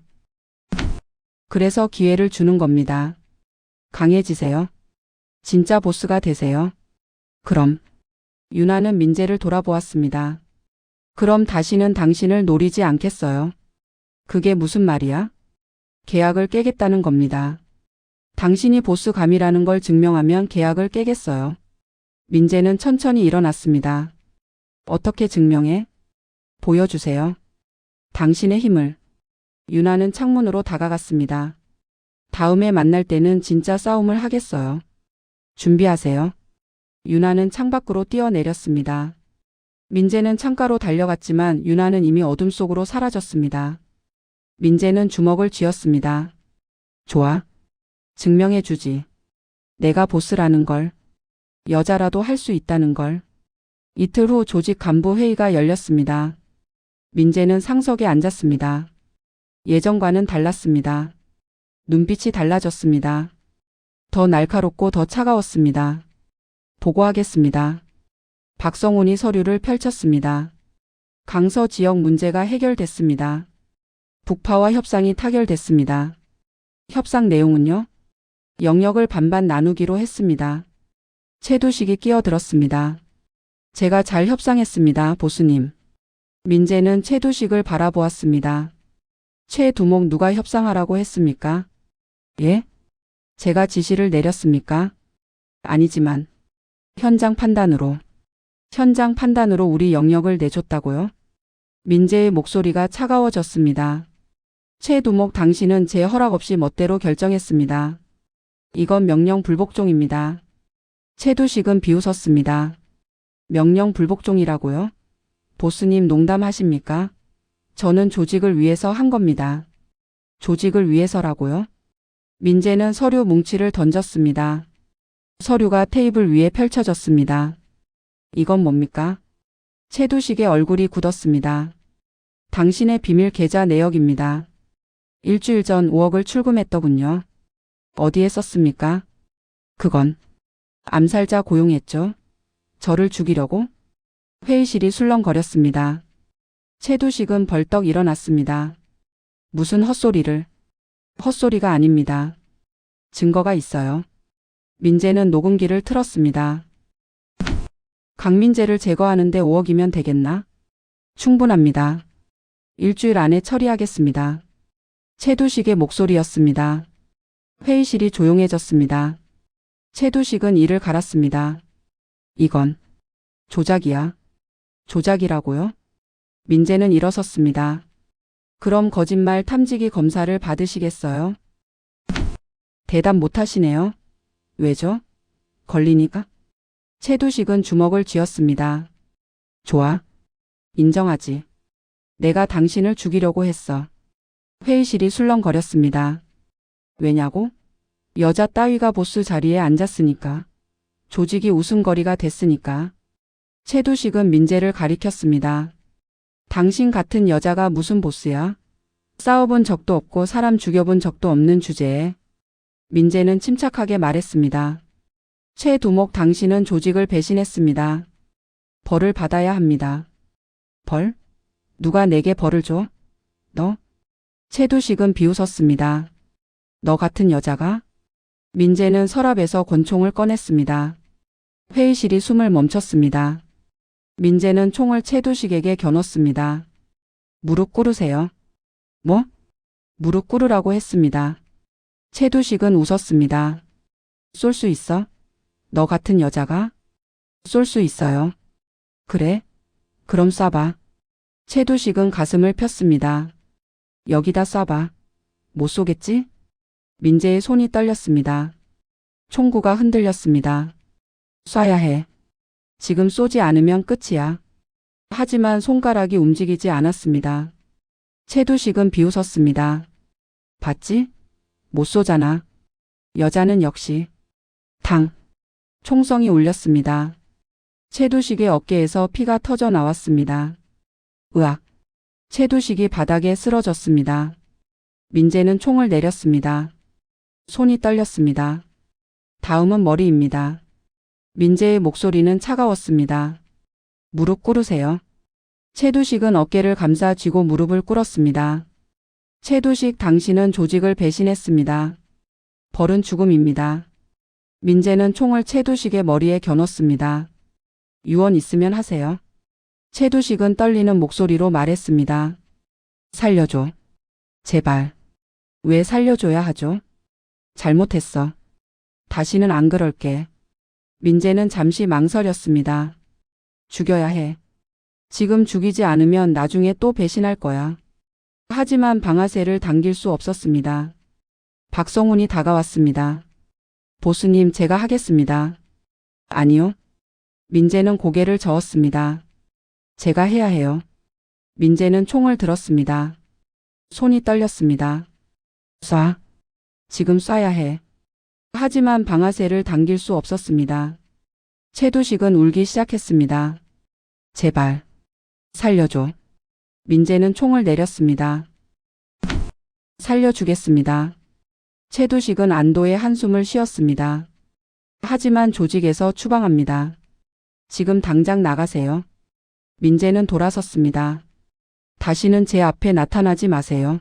그래서 기회를 주는 겁니다. 강해지세요. 진짜 보스가 되세요. 그럼 유나는 민재를 돌아보았습니다. 그럼 다시는 당신을 노리지 않겠어요. 그게 무슨 말이야? 계약을 깨겠다는 겁니다. 당신이 보스감이라는 걸 증명하면 계약을 깨겠어요. 민재는 천천히 일어났습니다. 어떻게 증명해? 보여주세요. 당신의 힘을. 유나는 창문으로 다가갔습니다. 다음에 만날 때는 진짜 싸움을 하겠어요. 준비하세요. 유나는 창밖으로 뛰어내렸습니다. 민재는 창가로 달려갔지만 유나는 이미 어둠 속으로 사라졌습니다. 민재는 주먹을 쥐었습니다. 좋아. 증명해 주지. 내가 보스라는 걸. 여자라도 할 수 있다는 걸. 이틀 후 조직 간부 회의가 열렸습니다. 민재는 상석에 앉았습니다. 예전과는 달랐습니다. 눈빛이 달라졌습니다. 더 날카롭고 더 차가웠습니다. 보고하겠습니다. 박성훈이 서류를 펼쳤습니다. 강서 지역 문제가 해결됐습니다. 북파와 협상이 타결됐습니다. 협상 내용은요? 영역을 반반 나누기로 했습니다. 최두식이 끼어들었습니다. 제가 잘 협상했습니다, 보스님. 민재는 최두식을 바라보았습니다. 최두목 누가 협상하라고 했습니까? 예? 제가 지시를 내렸습니까? 아니지만 현장 판단으로 우리 영역을 내줬다고요? 민재의 목소리가 차가워졌습니다. 최두목 당신은 제 허락 없이 멋대로 결정했습니다. 이건 명령 불복종입니다. 최두식은 비웃었습니다. 명령 불복종이라고요? 보스님 농담하십니까? 저는 조직을 위해서 한 겁니다. 조직을 위해서라고요? 민재는 서류 뭉치를 던졌습니다. 서류가 테이블 위에 펼쳐졌습니다. 이건 뭡니까? 최두식의 얼굴이 굳었습니다. 당신의 비밀 계좌 내역입니다. 일주일 전 5억을 출금했더군요. 어디에 썼습니까? 그건 암살자 고용했죠. 저를 죽이려고? 회의실이 술렁거렸습니다. 최두식은 벌떡 일어났습니다. 무슨 헛소리를. 헛소리가 아닙니다. 증거가 있어요. 민재는 녹음기를 틀었습니다. 강민재를 제거하는데 5억이면 되겠나? 충분합니다. 일주일 안에 처리하겠습니다. 최두식의 목소리였습니다. 회의실이 조용해졌습니다. 최두식은 이를 갈았습니다. 이건 조작이야. 조작이라고요? 민재는 일어섰습니다. 그럼 거짓말 탐지기 검사를 받으시겠어요? 대답 못하시네요. 왜죠? 걸리니까? 최두식은 주먹을 쥐었습니다. 좋아. 인정하지. 내가 당신을 죽이려고 했어. 회의실이 술렁거렸습니다. 왜냐고? 여자 따위가 보스 자리에 앉았으니까. 조직이 웃음거리가 됐으니까. 최두식은 민재를 가리켰습니다. 당신 같은 여자가 무슨 보스야? 싸워본 적도 없고 사람 죽여본 적도 없는 주제에. 민재는 침착하게 말했습니다. 최두목 당신은 조직을 배신했습니다. 벌을 받아야 합니다. 벌? 누가 내게 벌을 줘? 너? 최두식은 비웃었습니다. 너 같은 여자가? 민재는 서랍에서 권총을 꺼냈습니다. 회의실이 숨을 멈췄습니다. 민재는 총을 최두식에게 겨눴습니다. 무릎 꿇으세요. 뭐? 무릎 꿇으라고 했습니다. 최두식은 웃었습니다. 쏠 수 있어? 너 같은 여자가? 쏠 수 있어요. 그래? 그럼 쏴봐. 최두식은 가슴을 폈습니다. 여기다 쏴봐. 못 쏘겠지? 민재의 손이 떨렸습니다. 총구가 흔들렸습니다. 쏴야 해. 지금 쏘지 않으면 끝이야. 하지만 손가락이 움직이지 않았습니다. 최두식은 비웃었습니다. 봤지? 못 쏘잖아. 여자는 역시. 탕. 총성이 울렸습니다. 최두식의 어깨에서 피가 터져 나왔습니다. 으악. 최두식이 바닥에 쓰러졌습니다. 민재는 총을 내렸습니다. 손이 떨렸습니다. 다음은 머리입니다. 민재의 목소리는 차가웠습니다. 무릎 꿇으세요. 최두식은 어깨를 감싸 쥐고 무릎을 꿇었습니다. 최두식, 당신은 조직을 배신했습니다. 벌은 죽음입니다. 민재는 총을 최두식의 머리에 겨눴습니다. 유언 있으면 하세요. 최두식은 떨리는 목소리로 말했습니다. 살려줘. 제발. 왜 살려줘야 하죠? 잘못했어. 다시는 안 그럴게. 민재는 잠시 망설였습니다. 죽여야 해. 지금 죽이지 않으면 나중에 또 배신할 거야. 하지만 방아쇠를 당길 수 없었습니다. 박성훈이 다가왔습니다. 보수님, 제가 하겠습니다. 아니요. 민재는 고개를 저었습니다. 제가 해야 해요. 민재는 총을 들었습니다. 손이 떨렸습니다. 쏴. 지금 쏴야 해. 하지만 방아쇠를 당길 수 없었습니다. 최두식은 울기 시작했습니다. 제발. 살려줘. 민재는 총을 내렸습니다. 살려주겠습니다. 최두식은 안도의 한숨을 쉬었습니다. 하지만 조직에서 추방합니다. 지금 당장 나가세요. 민재는 돌아섰습니다. 다시는 제 앞에 나타나지 마세요.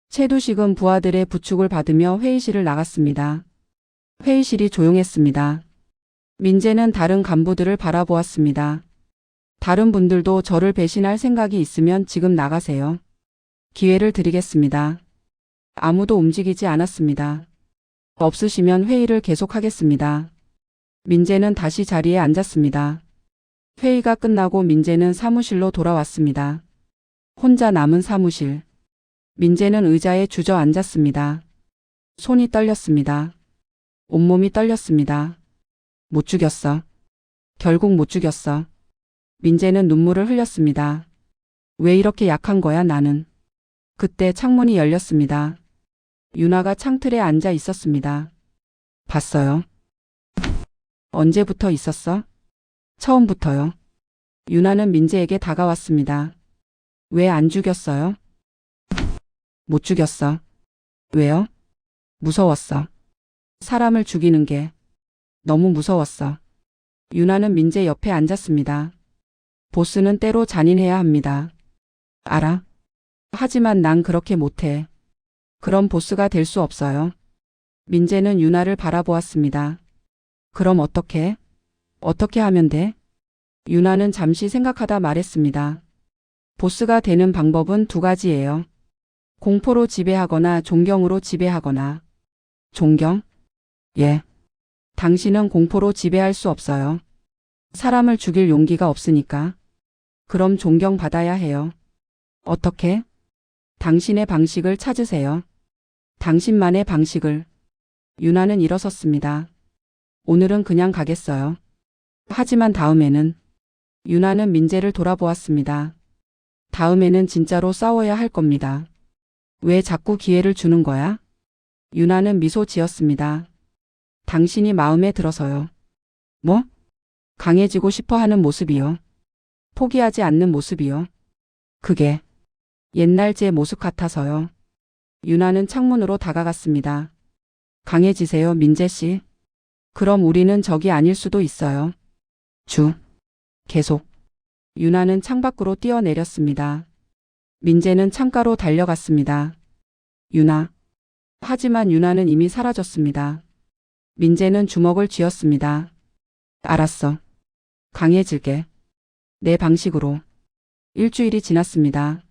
최두식은 부하들의 부축을 받으며 회의실을 나갔습니다. 회의실이 조용했습니다. 민재는 다른 간부들을 바라보았습니다. 다른 분들도 저를 배신할 생각이 있으면 지금 나가세요. 기회를 드리겠습니다. 아무도 움직이지 않았습니다. 없으시면 회의를 계속하겠습니다. 민재는 다시 자리에 앉았습니다. 회의가 끝나고 민재는 사무실로 돌아왔습니다. 혼자 남은 사무실. 민재는 의자에 주저앉았습니다. 손이 떨렸습니다. 온몸이 떨렸습니다. 못 죽였어. 결국 못 죽였어. 민재는 눈물을 흘렸습니다. 왜 이렇게 약한 거야, 나는. 그때 창문이 열렸습니다. 유나가 창틀에 앉아 있었습니다. 봤어요? 언제부터 있었어? 처음부터요. 유나는 민재에게 다가왔습니다. 왜 안 죽였어요? 못 죽였어. 왜요? 무서웠어. 사람을 죽이는 게 너무 무서웠어. 유나는 민재 옆에 앉았습니다. 보스는 때로 잔인해야 합니다. 알아? 하지만 난 그렇게 못해. 그럼 보스가 될 수 없어요. 민재는 유나를 바라보았습니다. 그럼 어떻게? 어떻게 하면 돼? 유나는 잠시 생각하다 말했습니다. 보스가 되는 방법은 두 가지예요. 공포로 지배하거나 존경으로 지배하거나. 존경? 예. 당신은 공포로 지배할 수 없어요. 사람을 죽일 용기가 없으니까. 그럼 존경받아야 해요. 어떻게? 당신의 방식을 찾으세요. 당신만의 방식을. 유나는 일어섰습니다. 오늘은 그냥 가겠어요. 하지만 다음에는. 유나는 민재를 돌아보았습니다. 다음에는 진짜로 싸워야 할 겁니다. 왜 자꾸 기회를 주는 거야? 유나는 미소 지었습니다. 당신이 마음에 들어서요. 뭐? 강해지고 싶어 하는 모습이요. 포기하지 않는 모습이요. 그게 옛날 제 모습 같아서요. 유나는 창문으로 다가갔습니다. 강해지세요, 민재 씨. 그럼 우리는 적이 아닐 수도 있어요. 계속. 유나는 창밖으로 뛰어내렸습니다. 민재는 창가로 달려갔습니다. 유나. 하지만 유나는 이미 사라졌습니다. 민재는 주먹을 쥐었습니다. 알았어. 강해질게. 내 방식으로. 일주일이 지났습니다.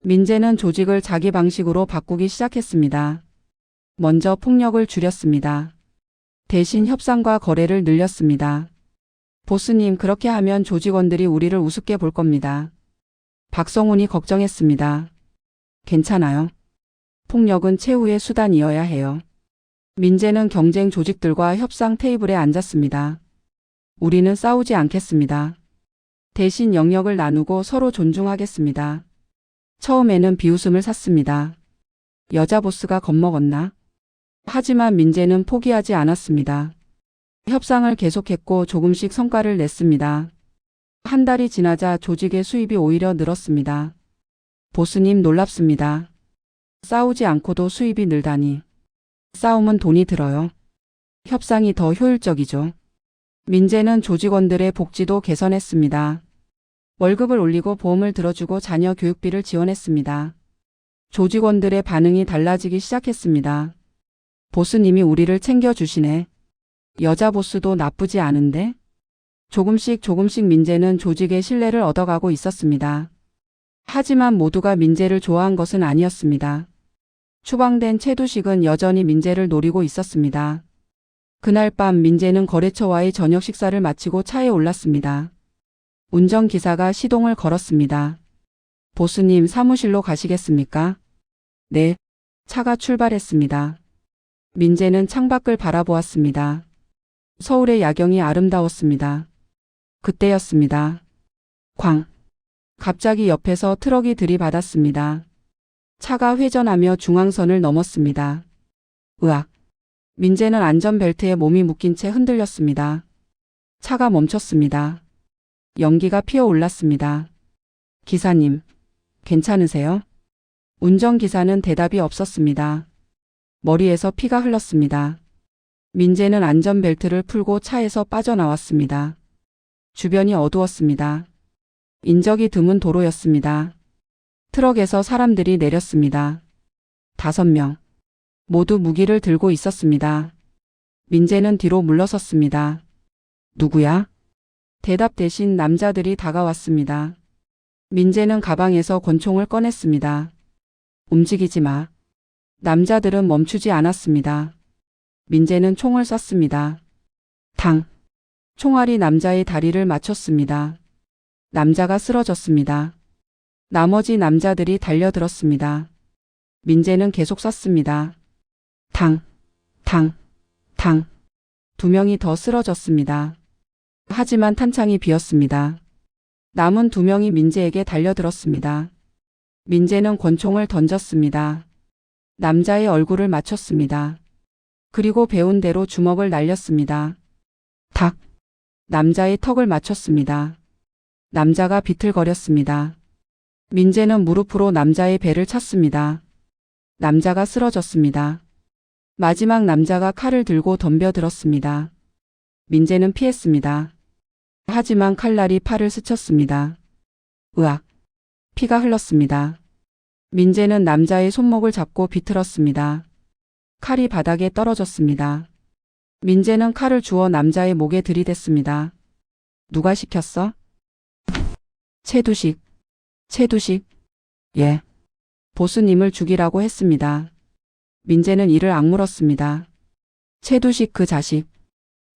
민재는 조직을 자기 방식으로 바꾸기 시작했습니다. 먼저 폭력을 줄였습니다. 대신 협상과 거래를 늘렸습니다. 보스님, 그렇게 하면 조직원들이 우리를 우습게 볼 겁니다. 박성훈이 걱정했습니다. 괜찮아요. 폭력은 최후의 수단이어야 해요. 민재는 경쟁 조직들과 협상 테이블에 앉았습니다. 우리는 싸우지 않겠습니다. 대신 영역을 나누고 서로 존중하겠습니다. 처음에는 비웃음을 샀습니다. 여자 보스가 겁먹었나? 하지만 민재는 포기하지 않았습니다. 협상을 계속했고 조금씩 성과를 냈습니다. 한 달이 지나자 조직의 수입이 오히려 늘었습니다. 보스님 놀랍습니다. 싸우지 않고도 수입이 늘다니. 싸움은 돈이 들어요. 협상이 더 효율적이죠. 민재는 조직원들의 복지도 개선했습니다. 월급을 올리고 보험을 들어주고 자녀 교육비를 지원했습니다. 조직원들의 반응이 달라지기 시작했습니다. 보스님이 우리를 챙겨주시네. 여자 보스도 나쁘지 않은데? 조금씩 민재는 조직의 신뢰를 얻어가고 있었습니다. 하지만 모두가 민재를 좋아한 것은 아니었습니다. 추방된 최두식은 여전히 민재를 노리고 있었습니다. 그날 밤 민재는 거래처와의 저녁 식사를 마치고 차에 올랐습니다. 운전기사가 시동을 걸었습니다. 보스님 사무실로 가시겠습니까? 네. 차가 출발했습니다. 민재는 창밖을 바라보았습니다. 서울의 야경이 아름다웠습니다. 그때였습니다. 쾅. 갑자기 옆에서 트럭이 들이받았습니다. 차가 회전하며 중앙선을 넘었습니다. 으악. 민재는 안전벨트에 몸이 묶인 채 흔들렸습니다. 차가 멈췄습니다. 연기가 피어올랐습니다. 기사님, 괜찮으세요? 운전기사는 대답이 없었습니다. 머리에서 피가 흘렀습니다. 민재는 안전벨트를 풀고 차에서 빠져나왔습니다. 주변이 어두웠습니다. 인적이 드문 도로였습니다. 트럭에서 사람들이 내렸습니다. 5명. 모두 무기를 들고 있었습니다. 민재는 뒤로 물러섰습니다. 누구야? 대답 대신 남자들이 다가왔습니다. 민재는 가방에서 권총을 꺼냈습니다. 움직이지 마. 남자들은 멈추지 않았습니다. 민재는 총을 쐈습니다. 당. 총알이 남자의 다리를 맞췄습니다. 남자가 쓰러졌습니다. 나머지 남자들이 달려들었습니다. 민재는 계속 쐈습니다. 당, 당, 당. 2명이 더 쓰러졌습니다. 하지만 탄창이 비었습니다. 남은 2명이 민재에게 달려들었습니다. 민재는 권총을 던졌습니다. 남자의 얼굴을 맞췄습니다. 그리고 배운 대로 주먹을 날렸습니다. 탁. 남자의 턱을 맞췄습니다. 남자가 비틀거렸습니다. 민재는 무릎으로 남자의 배를 찼습니다. 남자가 쓰러졌습니다. 마지막 남자가 칼을 들고 덤벼들었습니다. 민재는 피했습니다. 하지만 칼날이 팔을 스쳤습니다. 으악. 피가 흘렀습니다. 민재는 남자의 손목을 잡고 비틀었습니다. 칼이 바닥에 떨어졌습니다. 민재는 칼을 주워 남자의 목에 들이댔습니다. 누가 시켰어? 최두식. 최두식. 예. 보스님을 죽이라고 했습니다. 민재는 이를 악물었습니다. 최두식 그 자식.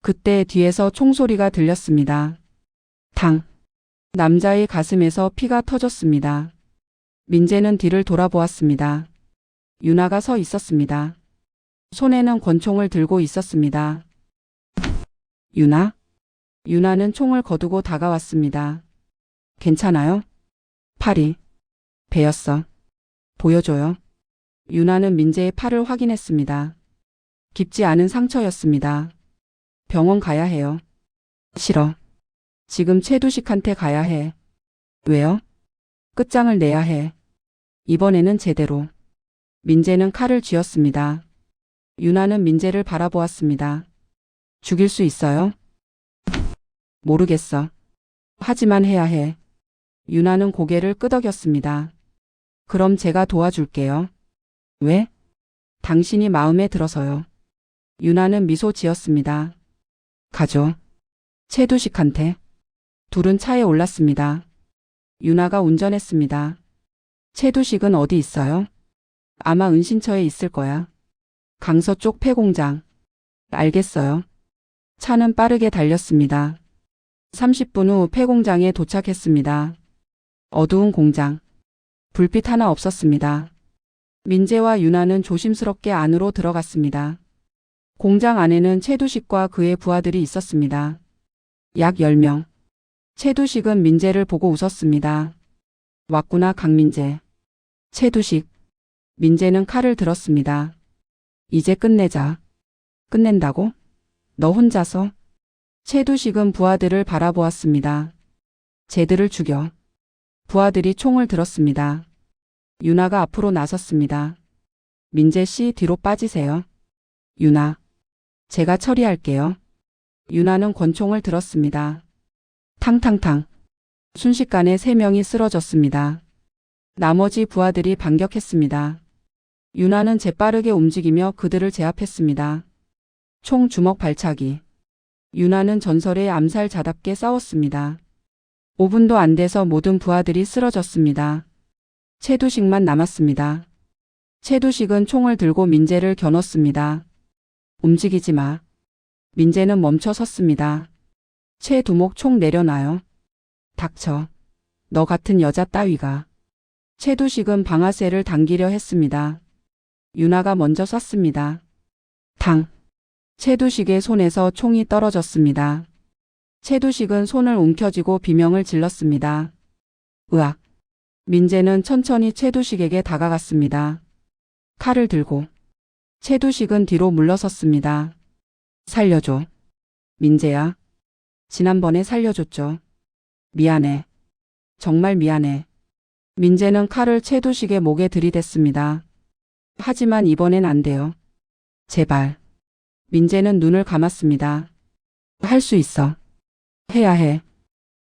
그때 뒤에서 총소리가 들렸습니다. 당. 남자의 가슴에서 피가 터졌습니다. 민재는 뒤를 돌아보았습니다. 유나가 서 있었습니다. 손에는 권총을 들고 있었습니다. 유나? 유나는 총을 거두고 다가왔습니다. 괜찮아요? 팔이. 베었어. 보여줘요. 유나는 민재의 팔을 확인했습니다. 깊지 않은 상처였습니다. 병원 가야 해요. 싫어. 지금 최두식한테 가야 해. 왜요? 끝장을 내야 해. 이번에는 제대로. 민재는 칼을 쥐었습니다. 유나는 민재를 바라보았습니다. 죽일 수 있어요? 모르겠어. 하지만 해야 해. 유나는 고개를 끄덕였습니다. 그럼 제가 도와줄게요. 왜? 당신이 마음에 들어서요. 유나는 미소 지었습니다. 가죠. 최두식한테. 둘은 차에 올랐습니다. 유나가 운전했습니다. 최두식은 어디 있어요? 아마 은신처에 있을 거야. 강서 쪽 폐공장. 알겠어요. 차는 빠르게 달렸습니다. 30분 후 폐공장에 도착했습니다. 어두운 공장. 불빛 하나 없었습니다. 민재와 유나는 조심스럽게 안으로 들어갔습니다. 공장 안에는 최두식과 그의 부하들이 있었습니다. 약 10명. 최두식은 민재를 보고 웃었습니다. 왔구나 강민재. 최두식. 민재는 칼을 들었습니다. 이제 끝내자. 끝낸다고? 너 혼자서? 최두식은 부하들을 바라보았습니다. 쟤들을 죽여. 부하들이 총을 들었습니다. 유나가 앞으로 나섰습니다. 민재 씨 뒤로 빠지세요. 유나. 제가 처리할게요. 유나는 권총을 들었습니다. 탕탕탕. 순식간에 3명이 쓰러졌습니다. 나머지 부하들이 반격했습니다. 유나는 재빠르게 움직이며 그들을 제압했습니다. 총 주먹 발차기. 유나는 전설의 암살자답게 싸웠습니다. 5분도 안 돼서 모든 부하들이 쓰러졌습니다. 최두식만 남았습니다. 최두식은 총을 들고 민재를 겨눴습니다. 움직이지 마. 민재는 멈춰 섰습니다. 최두목 총 내려놔요. 닥쳐. 너 같은 여자 따위가. 최두식은 방아쇠를 당기려 했습니다. 유나가 먼저 쐈습니다. 당. 최두식의 손에서 총이 떨어졌습니다. 최두식은 손을 움켜쥐고 비명을 질렀습니다. 으악. 민재는 천천히 최두식에게 다가갔습니다. 칼을 들고. 최두식은 뒤로 물러섰습니다. 살려줘. 민재야. 지난번에 살려줬죠. 미안해. 정말 미안해. 민재는 칼을 최두식의 목에 들이댔습니다. 하지만 이번엔 안 돼요. 제발. 민재는 눈을 감았습니다. 할 수 있어. 해야 해.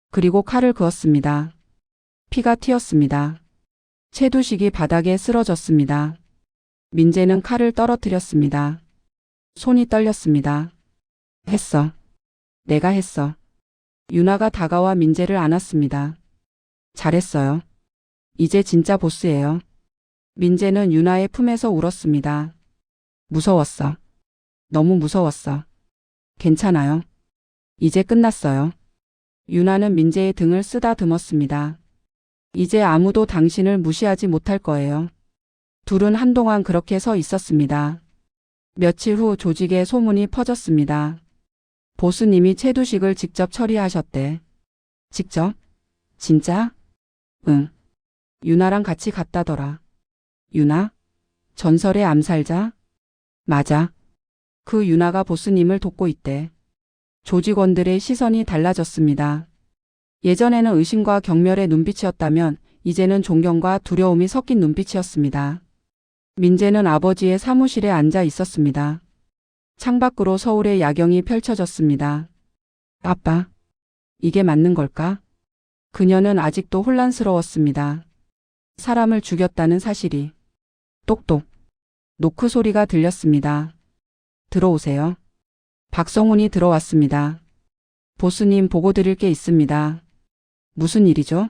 그리고 칼을 그었습니다. 피가 튀었습니다. 최두식이 바닥에 쓰러졌습니다. 민재는 칼을 떨어뜨렸습니다. 손이 떨렸습니다. 했어. 내가 했어. 유나가 다가와 민재를 안았습니다. 잘했어요. 이제 진짜 보스예요. 민재는 유나의 품에서 울었습니다. 무서웠어. 너무 무서웠어. 괜찮아요. 이제 끝났어요. 유나는 민재의 등을 쓰다듬었습니다. 이제 아무도 당신을 무시하지 못할 거예요. 둘은 한동안 그렇게 서 있었습니다. 며칠 후 조직에 소문이 퍼졌습니다. 보스님이 최두식을 직접 처리하셨대. 직접? 진짜? 응. 유나랑 같이 갔다더라. 유나? 전설의 암살자? 맞아. 그 유나가 보스님을 돕고 있대. 조직원들의 시선이 달라졌습니다. 예전에는 의심과 경멸의 눈빛이었다면 이제는 존경과 두려움이 섞인 눈빛이었습니다. 민재는 아버지의 사무실에 앉아 있었습니다. 창밖으로 서울의 야경이 펼쳐졌습니다. 아빠, 이게 맞는 걸까? 그녀는 아직도 혼란스러웠습니다. 사람을 죽였다는 사실이. 똑똑. 노크 소리가 들렸습니다. 들어오세요. 박성훈이 들어왔습니다. 보스님 보고 드릴 게 있습니다. 무슨 일이죠?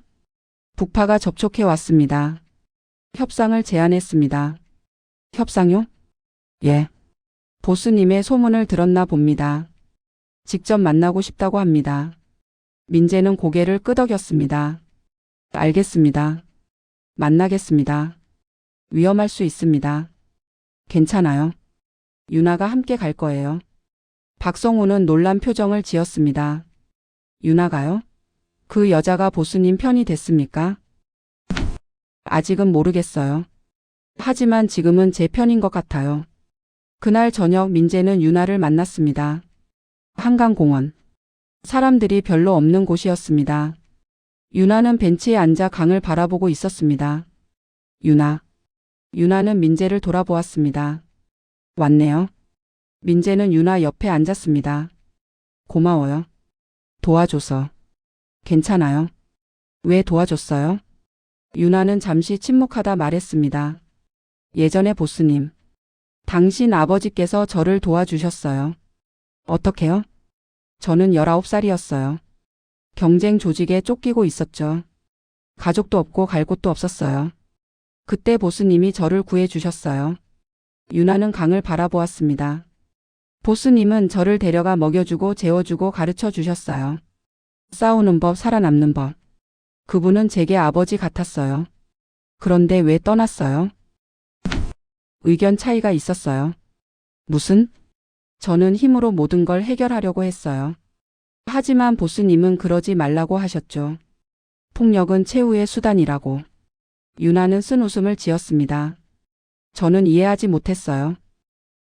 북파가 접촉해 왔습니다. 협상을 제안했습니다. 협상요? 예. 보스님의 소문을 들었나 봅니다. 직접 만나고 싶다고 합니다. 민재는 고개를 끄덕였습니다. 알겠습니다. 만나겠습니다. 위험할 수 있습니다. 괜찮아요. 유나가 함께 갈 거예요. 박성우는 놀란 표정을 지었습니다. 유나가요? 그 여자가 보스님 편이 됐습니까? 아직은 모르겠어요. 하지만 지금은 제 편인 것 같아요. 그날 저녁 민재는 유나를 만났습니다. 한강공원. 사람들이 별로 없는 곳이었습니다. 유나는 벤치에 앉아 강을 바라보고 있었습니다. 유나. 유나는 민재를 돌아보았습니다. 왔네요. 민재는 유나 옆에 앉았습니다. 고마워요. 도와줘서. 괜찮아요. 왜 도와줬어요? 유나는 잠시 침묵하다 말했습니다. 예전에 보스님. 당신 아버지께서 저를 도와주셨어요. 어떻게요? 저는 19살이었어요. 경쟁 조직에 쫓기고 있었죠. 가족도 없고 갈 곳도 없었어요. 그때 보스님이 저를 구해주셨어요. 유나는 강을 바라보았습니다. 보스님은 저를 데려가 먹여주고 재워주고 가르쳐 주셨어요. 싸우는 법, 살아남는 법. 그분은 제게 아버지 같았어요. 그런데 왜 떠났어요? 의견 차이가 있었어요. 무슨? 저는 힘으로 모든 걸 해결하려고 했어요. 하지만 보스님은 그러지 말라고 하셨죠. 폭력은 최후의 수단이라고. 유나는 쓴 웃음을 지었습니다. 저는 이해하지 못했어요.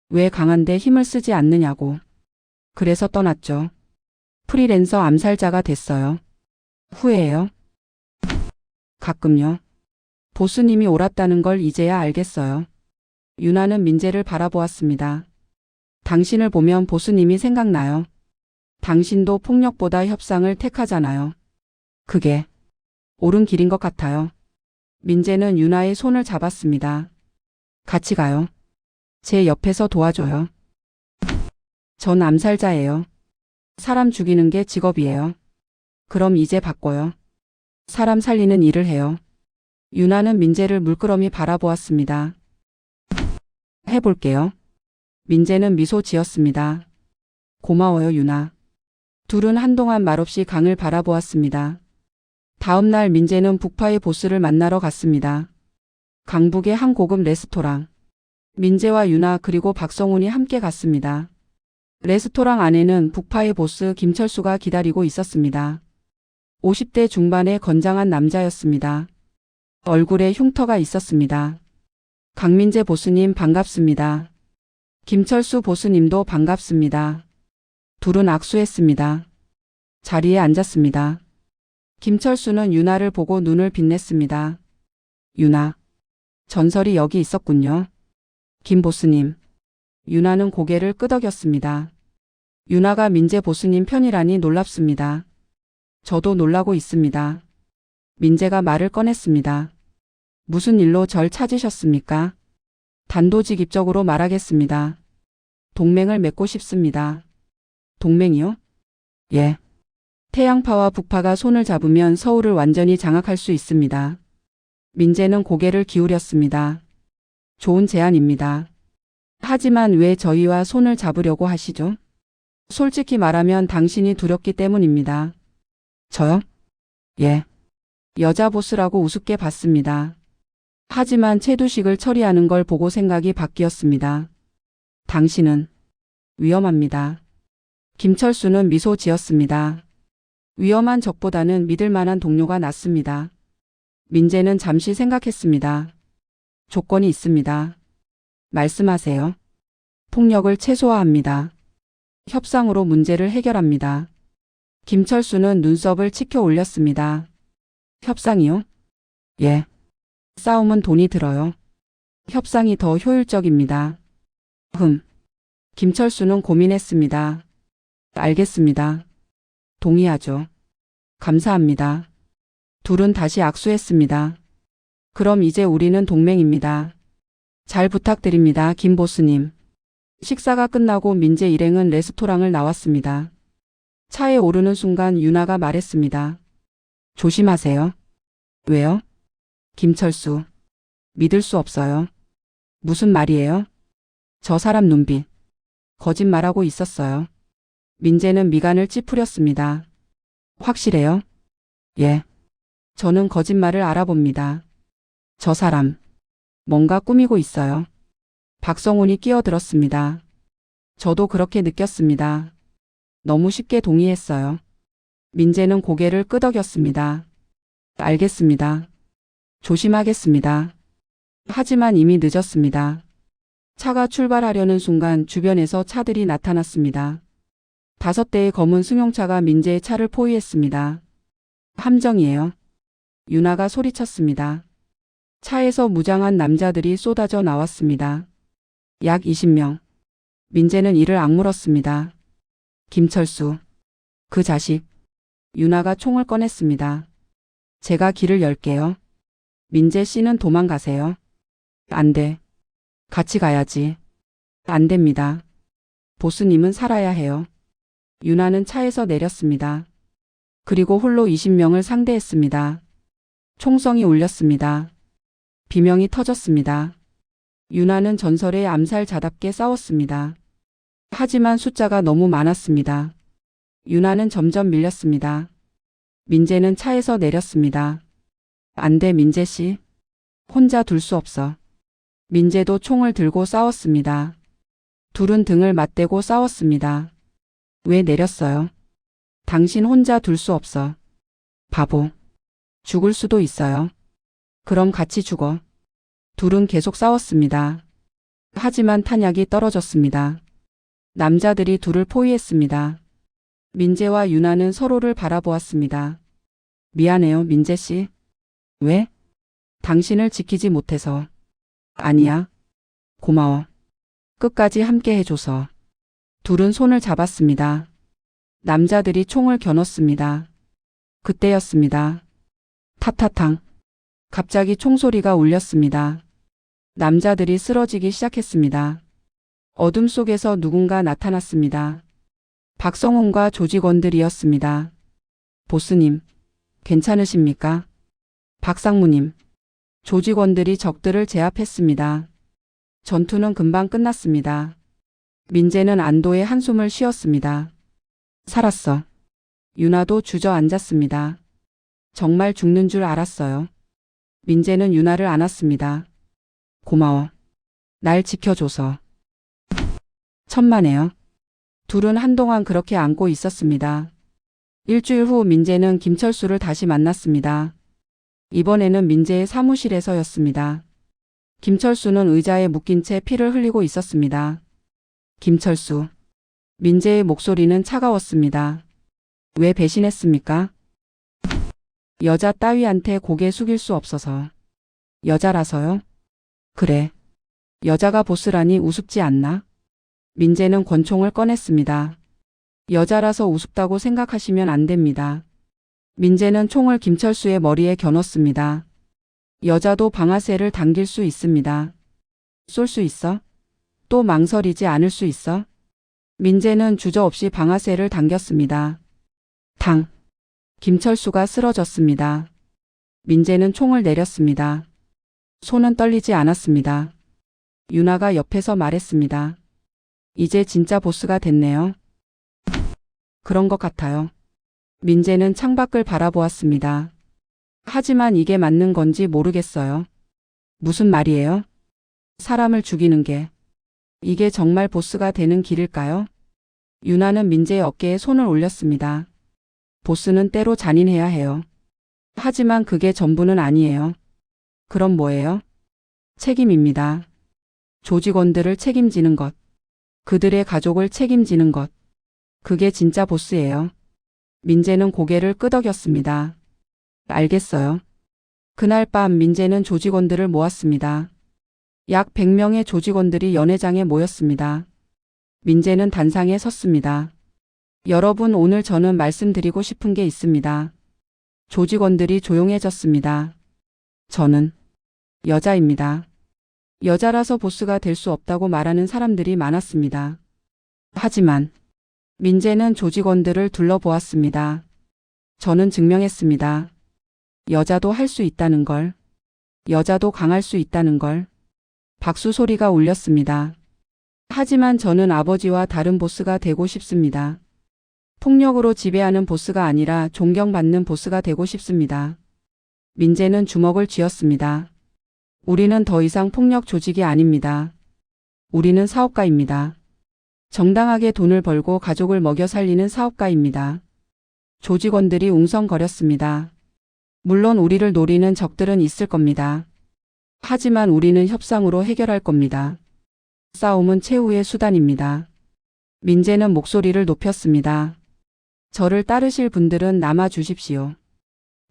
왜 강한데 힘을 쓰지 않느냐고. 그래서 떠났죠. 프리랜서 암살자가 됐어요. 후회해요? 가끔요. 보스님이 옳았다는 걸 이제야 알겠어요. 유나는 민재를 바라보았습니다. 당신을 보면 보스님이 생각나요. 당신도 폭력보다 협상을 택하잖아요. 그게 옳은 길인 것 같아요. 민재는 유나의 손을 잡았습니다. 같이 가요. 제 옆에서 도와줘요. 전 암살자예요. 사람 죽이는 게 직업이에요. 그럼 이제 바꿔요. 사람 살리는 일을 해요. 유나는 민재를 물끄러미 바라보았습니다. 해볼게요. 민재는 미소 지었습니다. 고마워요, 유나. 둘은 한동안 말없이 강을 바라보았습니다. 다음 날 민재는 북파의 보스를 만나러 갔습니다. 강북의 한 고급 레스토랑. 민재와 유나 그리고 박성훈이 함께 갔습니다. 레스토랑 안에는 북파의 보스 김철수가 기다리고 있었습니다. 50대 중반의 건장한 남자였습니다. 얼굴에 흉터가 있었습니다. 강민재 보스님 반갑습니다. 김철수 보스님도 반갑습니다. 둘은 악수했습니다. 자리에 앉았습니다. 김철수는 유나를 보고 눈을 빛냈습니다. 유나. 전설이 여기 있었군요. 김 보스님. 유나는 고개를 끄덕였습니다. 유나가 민재 보스님 편이라니 놀랍습니다. 저도 놀라고 있습니다. 민재가 말을 꺼냈습니다. 무슨 일로 절 찾으셨습니까? 단도직입적으로 말하겠습니다. 동맹을 맺고 싶습니다. 동맹이요? 예. 태양파와 북파가 손을 잡으면 서울을 완전히 장악할 수 있습니다. 민재는 고개를 기울였습니다. 좋은 제안입니다. 하지만 왜 저희와 손을 잡으려고 하시죠? 솔직히 말하면 당신이 두렵기 때문입니다. 저요? 예. 여자 보스라고 우습게 봤습니다. 하지만 채두식을 처리하는 걸 보고 생각이 바뀌었습니다. 당신은 위험합니다. 김철수는 미소 지었습니다. 위험한 적보다는 믿을 만한 동료가 낫습니다. 민재는 잠시 생각했습니다. 조건이 있습니다. 말씀하세요. 폭력을 최소화합니다. 협상으로 문제를 해결합니다. 김철수는 눈썹을 치켜 올렸습니다. 협상이요? 예. 싸움은 돈이 들어요. 협상이 더 효율적입니다. 김철수는 고민했습니다. 알겠습니다. 동의하죠. 감사합니다. 둘은 다시 악수했습니다. 그럼 이제 우리는 동맹입니다. 잘 부탁드립니다, 김 보스님. 식사가 끝나고 민재 일행은 레스토랑을 나왔습니다. 차에 오르는 순간 유나가 말했습니다. 조심하세요. 왜요? 김철수. 믿을 수 없어요. 무슨 말이에요? 저 사람 눈빛. 거짓말하고 있었어요. 민재는 미간을 찌푸렸습니다. 확실해요? 예. 저는 거짓말을 알아봅니다. 저 사람. 뭔가 꾸미고 있어요. 박성훈이 끼어들었습니다. 저도 그렇게 느꼈습니다. 너무 쉽게 동의했어요. 민재는 고개를 끄덕였습니다. 알겠습니다. 조심하겠습니다. 하지만 이미 늦었습니다. 차가 출발하려는 순간 주변에서 차들이 나타났습니다. 5대의 검은 승용차가 민재의 차를 포위했습니다. 함정이에요. 유나가 소리쳤습니다. 차에서 무장한 남자들이 쏟아져 나왔습니다. 약 20명. 민재는 이를 악물었습니다. 김철수. 그 자식. 유나가 총을 꺼냈습니다. 제가 길을 열게요. 민재 씨는 도망가세요. 안 돼. 같이 가야지. 안 됩니다. 보스님은 살아야 해요. 유나는 차에서 내렸습니다. 그리고 홀로 20명을 상대했습니다. 총성이 울렸습니다. 비명이 터졌습니다. 유나는 전설의 암살자답게 싸웠습니다. 하지만 숫자가 너무 많았습니다. 유나는 점점 밀렸습니다. 민재는 차에서 내렸습니다. 안 돼, 민재 씨. 혼자 둘 수 없어. 민재도 총을 들고 싸웠습니다. 둘은 등을 맞대고 싸웠습니다. 왜 내렸어요? 당신 혼자 둘 수 없어. 바보. 죽을 수도 있어요. 그럼 같이 죽어. 둘은 계속 싸웠습니다. 하지만 탄약이 떨어졌습니다. 남자들이 둘을 포위했습니다. 민재와 유나는 서로를 바라보았습니다. 미안해요, 민재 씨. 왜? 당신을 지키지 못해서. 아니야. 고마워. 끝까지 함께 해줘서. 둘은 손을 잡았습니다. 남자들이 총을 겨눴습니다. 그때였습니다. 타타탕. 갑자기 총소리가 울렸습니다. 남자들이 쓰러지기 시작했습니다. 어둠 속에서 누군가 나타났습니다. 박성훈과 조직원들이었습니다. 보스님, 괜찮으십니까? 박상무님. 조직원들이 적들을 제압했습니다. 전투는 금방 끝났습니다. 민재는 안도의 한숨을 쉬었습니다. 살았어. 유나도 주저앉았습니다. 정말 죽는 줄 알았어요. 민재는 유나를 안았습니다. 고마워. 날 지켜줘서. 천만에요. 둘은 한동안 그렇게 안고 있었습니다. 일주일 후 민재는 김철수를 다시 만났습니다. 이번에는 민재의 사무실에서였습니다. 김철수는 의자에 묶인 채 피를 흘리고 있었습니다. 김철수. 민재의 목소리는 차가웠습니다. 왜 배신했습니까? 여자 따위한테 고개 숙일 수 없어서. 여자라서요? 그래. 여자가 보스라니 우습지 않나? 민재는 권총을 꺼냈습니다. 여자라서 우습다고 생각하시면 안 됩니다. 민재는 총을 김철수의 머리에 겨눴습니다. 여자도 방아쇠를 당길 수 있습니다. 쏠 수 있어? 또 망설이지 않을 수 있어? 민재는 주저없이 방아쇠를 당겼습니다. 당. 김철수가 쓰러졌습니다. 민재는 총을 내렸습니다. 손은 떨리지 않았습니다. 유나가 옆에서 말했습니다. 이제 진짜 보스가 됐네요. 그런 것 같아요. 민재는 창밖을 바라보았습니다. 하지만 이게 맞는 건지 모르겠어요. 무슨 말이에요? 사람을 죽이는 게. 이게 정말 보스가 되는 길일까요? 유나는 민재의 어깨에 손을 올렸습니다. 보스는 때로 잔인해야 해요. 하지만 그게 전부는 아니에요. 그럼 뭐예요? 책임입니다. 조직원들을 책임지는 것. 그들의 가족을 책임지는 것. 그게 진짜 보스예요. 민재는 고개를 끄덕였습니다. 알겠어요. 그날 밤 민재는 조직원들을 모았습니다. 약 100명의 조직원들이 연회장에 모였습니다. 민재는 단상에 섰습니다. 여러분, 오늘 저는 말씀드리고 싶은 게 있습니다. 조직원들이 조용해졌습니다. 저는 여자입니다. 여자라서 보스가 될 수 없다고 말하는 사람들이 많았습니다. 하지만 민재는 조직원들을 둘러보았습니다. 저는 증명했습니다. 여자도 할 수 있다는 걸. 여자도 강할 수 있다는 걸. 박수 소리가 울렸습니다. 하지만 저는 아버지와 다른 보스가 되고 싶습니다. 폭력으로 지배하는 보스가 아니라 존경받는 보스가 되고 싶습니다. 민재는 주먹을 쥐었습니다. 우리는 더 이상 폭력 조직이 아닙니다. 우리는 사업가입니다. 정당하게 돈을 벌고 가족을 먹여 살리는 사업가입니다. 조직원들이 웅성거렸습니다. 물론 우리를 노리는 적들은 있을 겁니다. 하지만 우리는 협상으로 해결할 겁니다. 싸움은 최후의 수단입니다. 민재는 목소리를 높였습니다. 저를 따르실 분들은 남아 주십시오.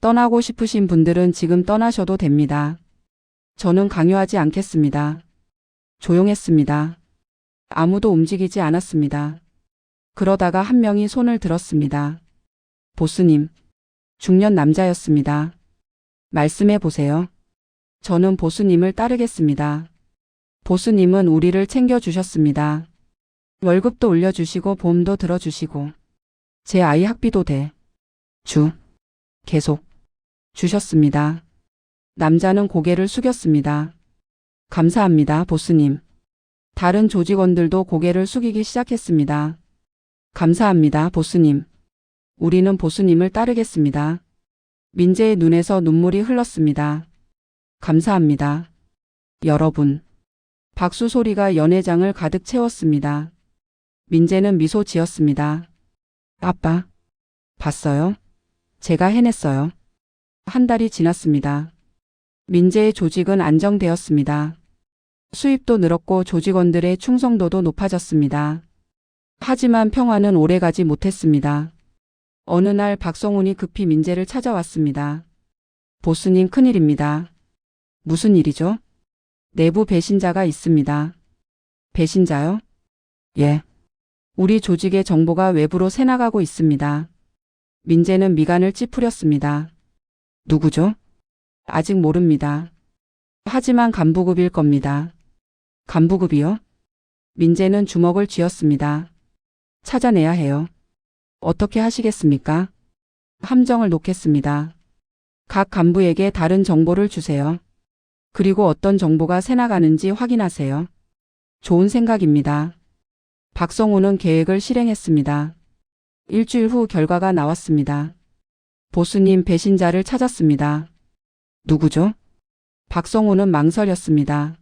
떠나고 싶으신 분들은 지금 떠나셔도 됩니다. 저는 강요하지 않겠습니다. 조용했습니다. 아무도 움직이지 않았습니다. 그러다가 한 명이 손을 들었습니다. 보스님. 중년 남자였습니다. 말씀해 보세요. 저는 보스님을 따르겠습니다. 보스님은 우리를 챙겨주셨습니다. 월급도 올려주시고 보험도 들어주시고 제 아이 학비도 계속 주셨습니다. 남자는 고개를 숙였습니다. 감사합니다, 보스님. 다른 조직원들도 고개를 숙이기 시작했습니다. 감사합니다, 보스님. 우리는 보스님을 따르겠습니다. 민재의 눈에서 눈물이 흘렀습니다. 감사합니다. 여러분. 박수 소리가 연회장을 가득 채웠습니다. 민재는 미소 지었습니다. 아빠, 봤어요? 제가 해냈어요. 한 달이 지났습니다. 민재의 조직은 안정되었습니다. 수입도 늘었고 조직원들의 충성도도 높아졌습니다. 하지만 평화는 오래가지 못했습니다. 어느 날 박성훈이 급히 민재를 찾아왔습니다. 보스님, 큰일입니다. 무슨 일이죠? 내부 배신자가 있습니다. 배신자요? 예. 우리 조직의 정보가 외부로 새나가고 있습니다. 민재는 미간을 찌푸렸습니다. 누구죠? 아직 모릅니다. 하지만 간부급일 겁니다. 간부급이요? 민재는 주먹을 쥐었습니다. 찾아내야 해요. 어떻게 하시겠습니까? 함정을 놓겠습니다. 각 간부에게 다른 정보를 주세요. 그리고 어떤 정보가 새나가는지 확인하세요. 좋은 생각입니다. 박성훈은 계획을 실행했습니다. 일주일 후 결과가 나왔습니다. 보스님, 배신자를 찾았습니다. 누구죠? 박성훈은 망설였습니다.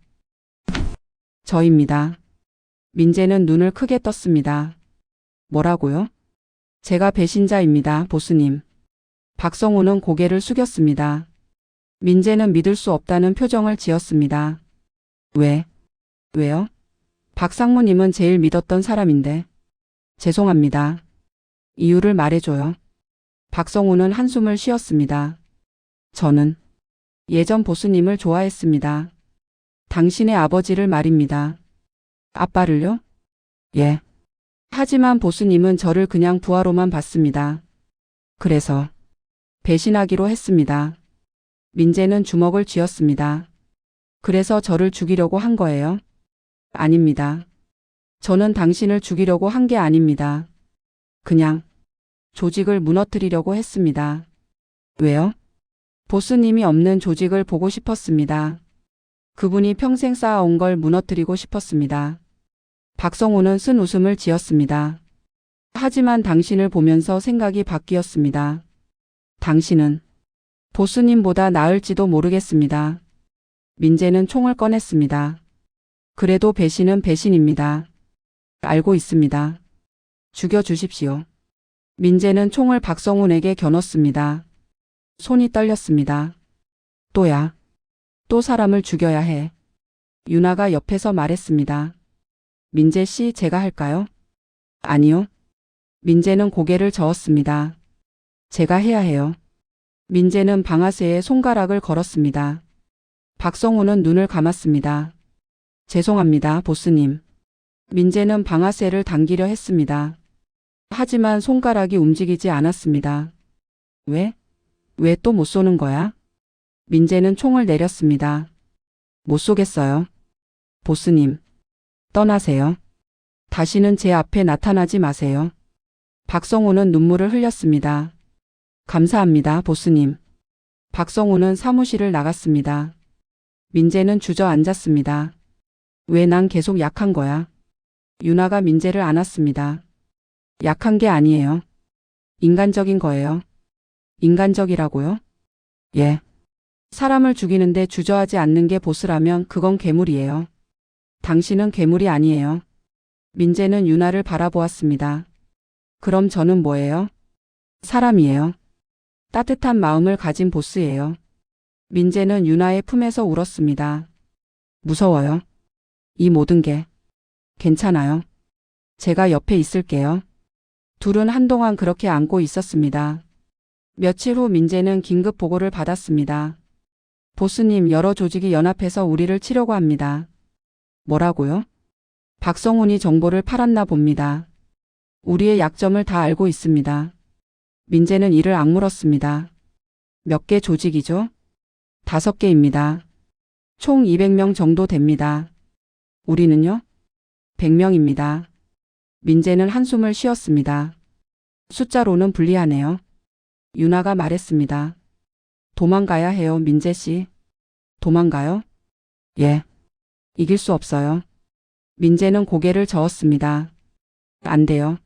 저입니다. 민재는 눈을 크게 떴습니다. 뭐라고요? 제가 배신자입니다, 보스님. 박성훈은 고개를 숙였습니다. 민재는 믿을 수 없다는 표정을 지었습니다. 왜요? 박상무님은 제일 믿었던 사람인데. 죄송합니다. 이유를 말해줘요. 박성훈은 한숨을 쉬었습니다. 저는 예전 보스님을 좋아했습니다. 당신의 아버지를 말입니다. 아빠를요? 예. 하지만 보스님은 저를 그냥 부하로만 봤습니다. 그래서 배신하기로 했습니다. 민재는 주먹을 쥐었습니다. 그래서 저를 죽이려고 한 거예요? 아닙니다. 저는 당신을 죽이려고 한 게 아닙니다. 그냥 조직을 무너뜨리려고 했습니다. 왜요? 보스님이 없는 조직을 보고 싶었습니다. 그분이 평생 쌓아온 걸 무너뜨리고 싶었습니다. 박성훈은 쓴 웃음을 지었습니다. 하지만 당신을 보면서 생각이 바뀌었습니다. 당신은 보스님보다 나을지도 모르겠습니다. 민재는 총을 꺼냈습니다. 그래도 배신은 배신입니다. 알고 있습니다. 죽여주십시오. 민재는 총을 박성훈에게 겨눴습니다. 손이 떨렸습니다. 또야. 또 사람을 죽여야 해. 유나가 옆에서 말했습니다. 민재 씨, 제가 할까요? 아니요. 민재는 고개를 저었습니다. 제가 해야 해요. 민재는 방아쇠에 손가락을 걸었습니다. 박성훈은 눈을 감았습니다. 죄송합니다, 보스님. 민재는 방아쇠를 당기려 했습니다. 하지만 손가락이 움직이지 않았습니다. 왜? 왜 또 못 쏘는 거야? 민재는 총을 내렸습니다. 못 쏘겠어요. 보스님, 떠나세요. 다시는 제 앞에 나타나지 마세요. 박성훈은 눈물을 흘렸습니다. 감사합니다, 보스님. 박성훈은 사무실을 나갔습니다. 민재는 주저앉았습니다. 왜 난 계속 약한 거야? 유나가 민재를 안았습니다. 약한 게 아니에요. 인간적인 거예요. 인간적이라고요? 예. 사람을 죽이는데 주저하지 않는 게 보스라면 그건 괴물이에요. 당신은 괴물이 아니에요. 민재는 유나를 바라보았습니다. 그럼 저는 뭐예요? 사람이에요. 따뜻한 마음을 가진 보스예요. 민재는 유나의 품에서 울었습니다. 무서워요. 이 모든 게. 괜찮아요. 제가 옆에 있을게요. 둘은 한동안 그렇게 안고 있었습니다. 며칠 후 민재는 긴급 보고를 받았습니다. 보스님, 여러 조직이 연합해서 우리를 치려고 합니다. 뭐라고요? 박성훈이 정보를 팔았나 봅니다. 우리의 약점을 다 알고 있습니다. 민재는 이를 악물었습니다. 몇 개 조직이죠? 5개입니다. 총 200명 정도 됩니다. 우리는요? 100명입니다. 민재는 한숨을 쉬었습니다. 숫자로는 불리하네요. 유나가 말했습니다. 도망가야 해요, 민재 씨. 도망가요? 예. 이길 수 없어요. 민재는 고개를 저었습니다. 안 돼요.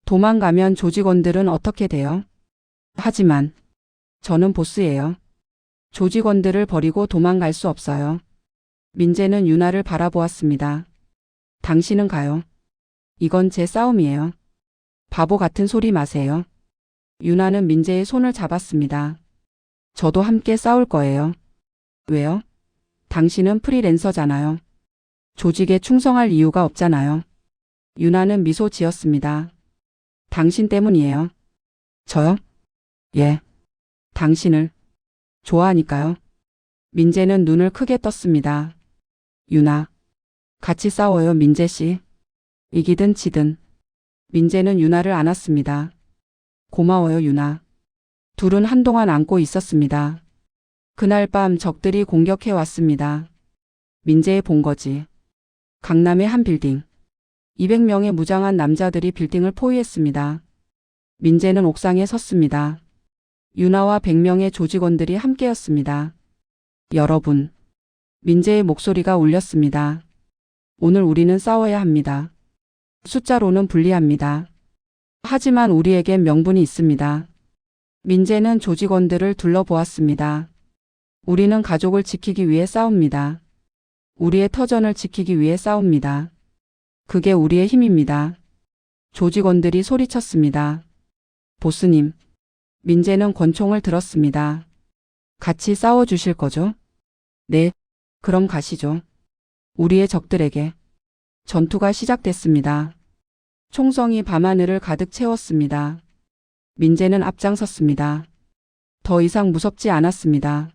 도망가면 조직원들은 어떻게 돼요? 하지만 저는 보스예요. 조직원들을 버리고 도망갈 수 없어요. 민재는 유나를 바라보았습니다. 당신은 가요. 이건 제 싸움이에요. 바보 같은 소리 마세요. 유나는 민재의 손을 잡았습니다. 저도 함께 싸울 거예요. 왜요? 당신은 프리랜서잖아요. 조직에 충성할 이유가 없잖아요. 유나는 미소 지었습니다. 당신 때문이에요. 저요? 예. 당신을 좋아하니까요. 민재는 눈을 크게 떴습니다. 유나, 같이 싸워요, 민재 씨. 이기든 지든. 민재는 유나를 안았습니다. 고마워요, 유나. 둘은 한동안 안고 있었습니다. 그날 밤 적들이 공격해 왔습니다. 민재의 본거지. 강남의 한 빌딩. 200명의 무장한 남자들이 빌딩을 포위했습니다. 민재는 옥상에 섰습니다. 유나와 100명의 조직원들이 함께였습니다. 여러분. 민재의 목소리가 울렸습니다. 오늘 우리는 싸워야 합니다. 숫자로는 불리합니다. 하지만 우리에겐 명분이 있습니다. 민재는 조직원들을 둘러보았습니다. 우리는 가족을 지키기 위해 싸웁니다. 우리의 터전을 지키기 위해 싸웁니다. 그게 우리의 힘입니다. 조직원들이 소리쳤습니다. 보스님. 민재는 권총을 들었습니다. 같이 싸워주실 거죠? 네. 그럼 가시죠. 우리의 적들에게. 전투가 시작됐습니다. 총성이 밤하늘을 가득 채웠습니다. 민재는 앞장섰습니다. 더 이상 무섭지 않았습니다.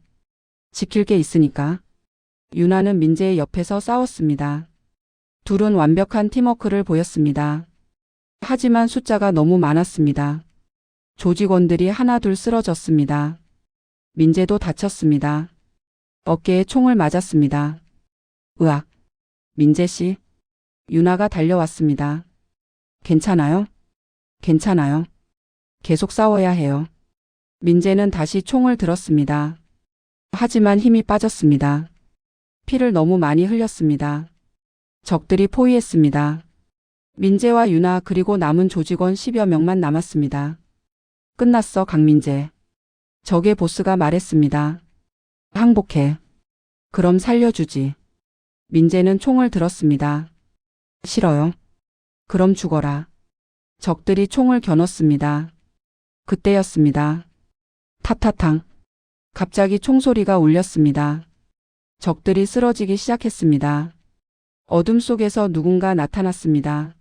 지킬 게 있으니까. 유나는 민재의 옆에서 싸웠습니다. 둘은 완벽한 팀워크를 보였습니다. 하지만 숫자가 너무 많았습니다. 조직원들이 하나둘 쓰러졌습니다. 민재도 다쳤습니다. 어깨에 총을 맞았습니다. 으악. 민재 씨. 유나가 달려왔습니다. 괜찮아요? 괜찮아요. 계속 싸워야 해요. 민재는 다시 총을 들었습니다. 하지만 힘이 빠졌습니다. 피를 너무 많이 흘렸습니다. 적들이 포위했습니다. 민재와 유나 그리고 남은 조직원 10여 명만 남았습니다. 끝났어, 강민재. 적의 보스가 말했습니다. 항복해. 그럼 살려주지. 민재는 총을 들었습니다. 싫어요. 그럼 죽어라. 적들이 총을 겨눴습니다. 그때였습니다. 타타탕. 갑자기 총소리가 울렸습니다. 적들이 쓰러지기 시작했습니다. 어둠 속에서 누군가 나타났습니다.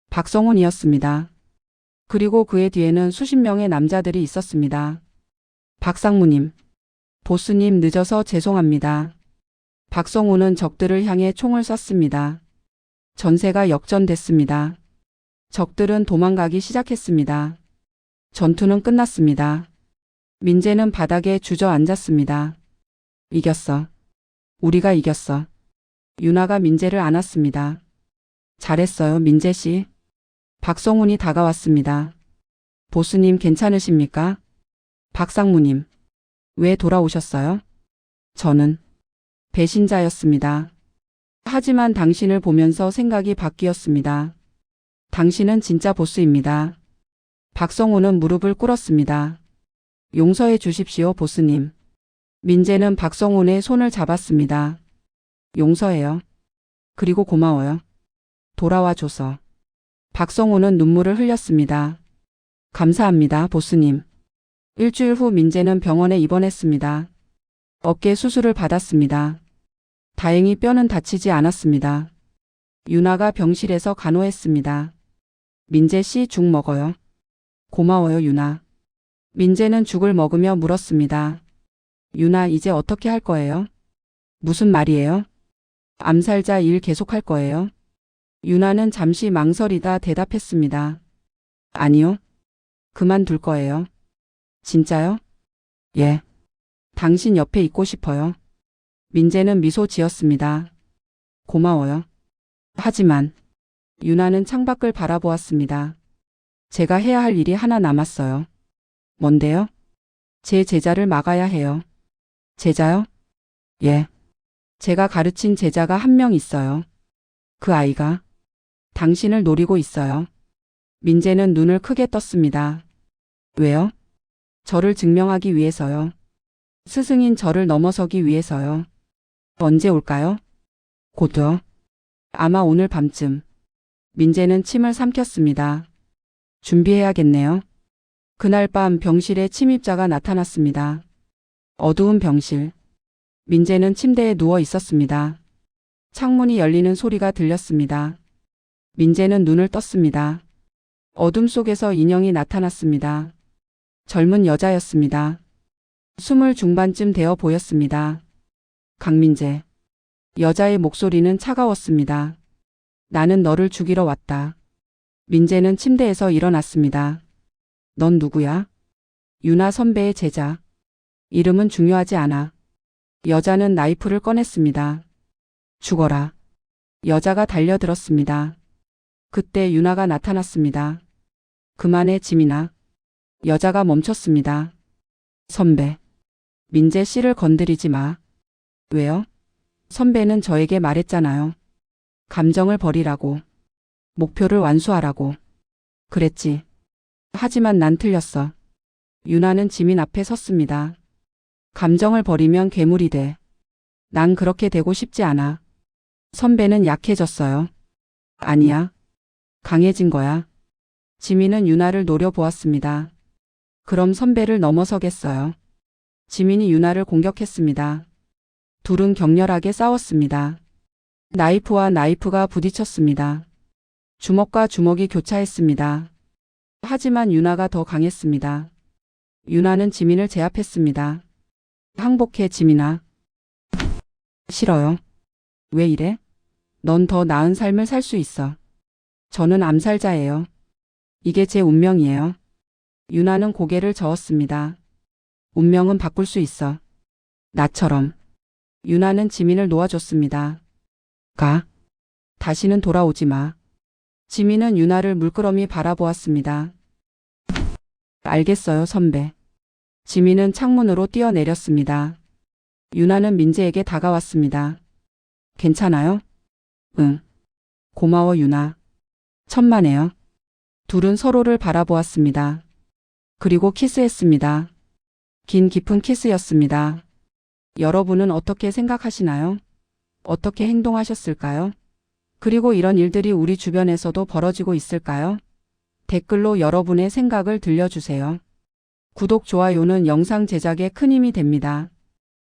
박성훈이었습니다. 그리고 그의 뒤에는 수십 명의 남자들이 있었습니다. 박상무님. 보스님 늦어서 죄송합니다. 박성훈은 적들을 향해 총을 쐈습니다. 전세가 역전됐습니다. 적들은 도망가기 시작했습니다. 전투는 끝났습니다. 민재는 바닥에 주저앉았습니다. 이겼어. 우리가 이겼어. 유나가 민재를 안았습니다. 잘했어요, 민재 씨. 박성훈이 다가왔습니다. 보스님 괜찮으십니까? 박상무님. 왜 돌아오셨어요? 저는 배신자였습니다. 하지만 당신을 보면서 생각이 바뀌었습니다. 당신은 진짜 보스입니다. 박성훈은 무릎을 꿇었습니다. 용서해 주십시오, 보스님. 민재는 박성훈의 손을 잡았습니다. 용서해요. 그리고 고마워요. 돌아와 줘서. 박성훈은 눈물을 흘렸습니다. 감사합니다, 보스님. 일주일 후 민재는 병원에 입원했습니다. 어깨 수술을 받았습니다. 다행히 뼈는 다치지 않았습니다. 유나가 병실에서 간호했습니다. 민재 씨 죽 먹어요. 고마워요, 유나. 민재는 죽을 먹으며 물었습니다. 유나 이제 어떻게 할 거예요? 무슨 말이에요? 암살자 일 계속할 거예요? 유나는 잠시 망설이다 대답했습니다. 아니요. 그만둘 거예요. 진짜요? 예. 당신 옆에 있고 싶어요. 민재는 미소 지었습니다. 고마워요. 하지만 유나는 창밖을 바라보았습니다. 제가 해야 할 일이 하나 남았어요. 뭔데요? 제 제자를 막아야 해요. 제자요? 예. 제가 가르친 제자가 한 명 있어요. 그 아이가 당신을 노리고 있어요. 민재는 눈을 크게 떴습니다. 왜요? 저를 증명하기 위해서요. 스승인 저를 넘어서기 위해서요. 언제 올까요? 곧요. 아마 오늘 밤쯤. 민재는 침을 삼켰습니다. 준비해야겠네요. 그날 밤 병실에 침입자가 나타났습니다. 어두운 병실. 민재는 침대에 누워 있었습니다. 창문이 열리는 소리가 들렸습니다. 민재는 눈을 떴습니다. 어둠 속에서 인형이 나타났습니다. 젊은 여자였습니다. 20 중반쯤 되어 보였습니다. 강민재. 여자의 목소리는 차가웠습니다. 나는 너를 죽이러 왔다. 민재는 침대에서 일어났습니다. 넌 누구야? 유나 선배의 제자. 이름은 중요하지 않아. 여자는 나이프를 꺼냈습니다. 죽어라. 여자가 달려들었습니다. 그때 유나가 나타났습니다. 그만해 지민아. 여자가 멈췄습니다. 선배. 민재 씨를 건드리지 마. 왜요? 선배는 저에게 말했잖아요. 감정을 버리라고. 목표를 완수하라고. 그랬지. 하지만 난 틀렸어. 유나는 지민 앞에 섰습니다. 감정을 버리면 괴물이 돼. 난 그렇게 되고 싶지 않아. 선배는 약해졌어요. 아니야. 강해진 거야. 지민은 유나를 노려보았습니다. 그럼 선배를 넘어서겠어요. 지민이 유나를 공격했습니다. 둘은 격렬하게 싸웠습니다. 나이프와 나이프가 부딪혔습니다. 주먹과 주먹이 교차했습니다. 하지만 유나가 더 강했습니다. 유나는 지민을 제압했습니다. 항복해 지민아. 싫어요. 왜 이래? 넌 더 나은 삶을 살 수 있어. 저는 암살자예요. 이게 제 운명이에요. 유나는 고개를 저었습니다. 운명은 바꿀 수 있어. 나처럼. 유나는 지민을 놓아줬습니다. 가. 다시는 돌아오지 마. 지민은 유나를 물끄러미 바라보았습니다. 알겠어요, 선배. 지민은 창문으로 뛰어내렸습니다. 유나는 민재에게 다가왔습니다. 괜찮아요? 응. 고마워, 유나. 천만에요. 둘은 서로를 바라보았습니다. 그리고 키스했습니다. 긴 깊은 키스였습니다. 여러분은 어떻게 생각하시나요? 어떻게 행동하셨을까요? 그리고 이런 일들이 우리 주변에서도 벌어지고 있을까요? 댓글로 여러분의 생각을 들려주세요. 구독, 좋아요는 영상 제작에 큰 힘이 됩니다.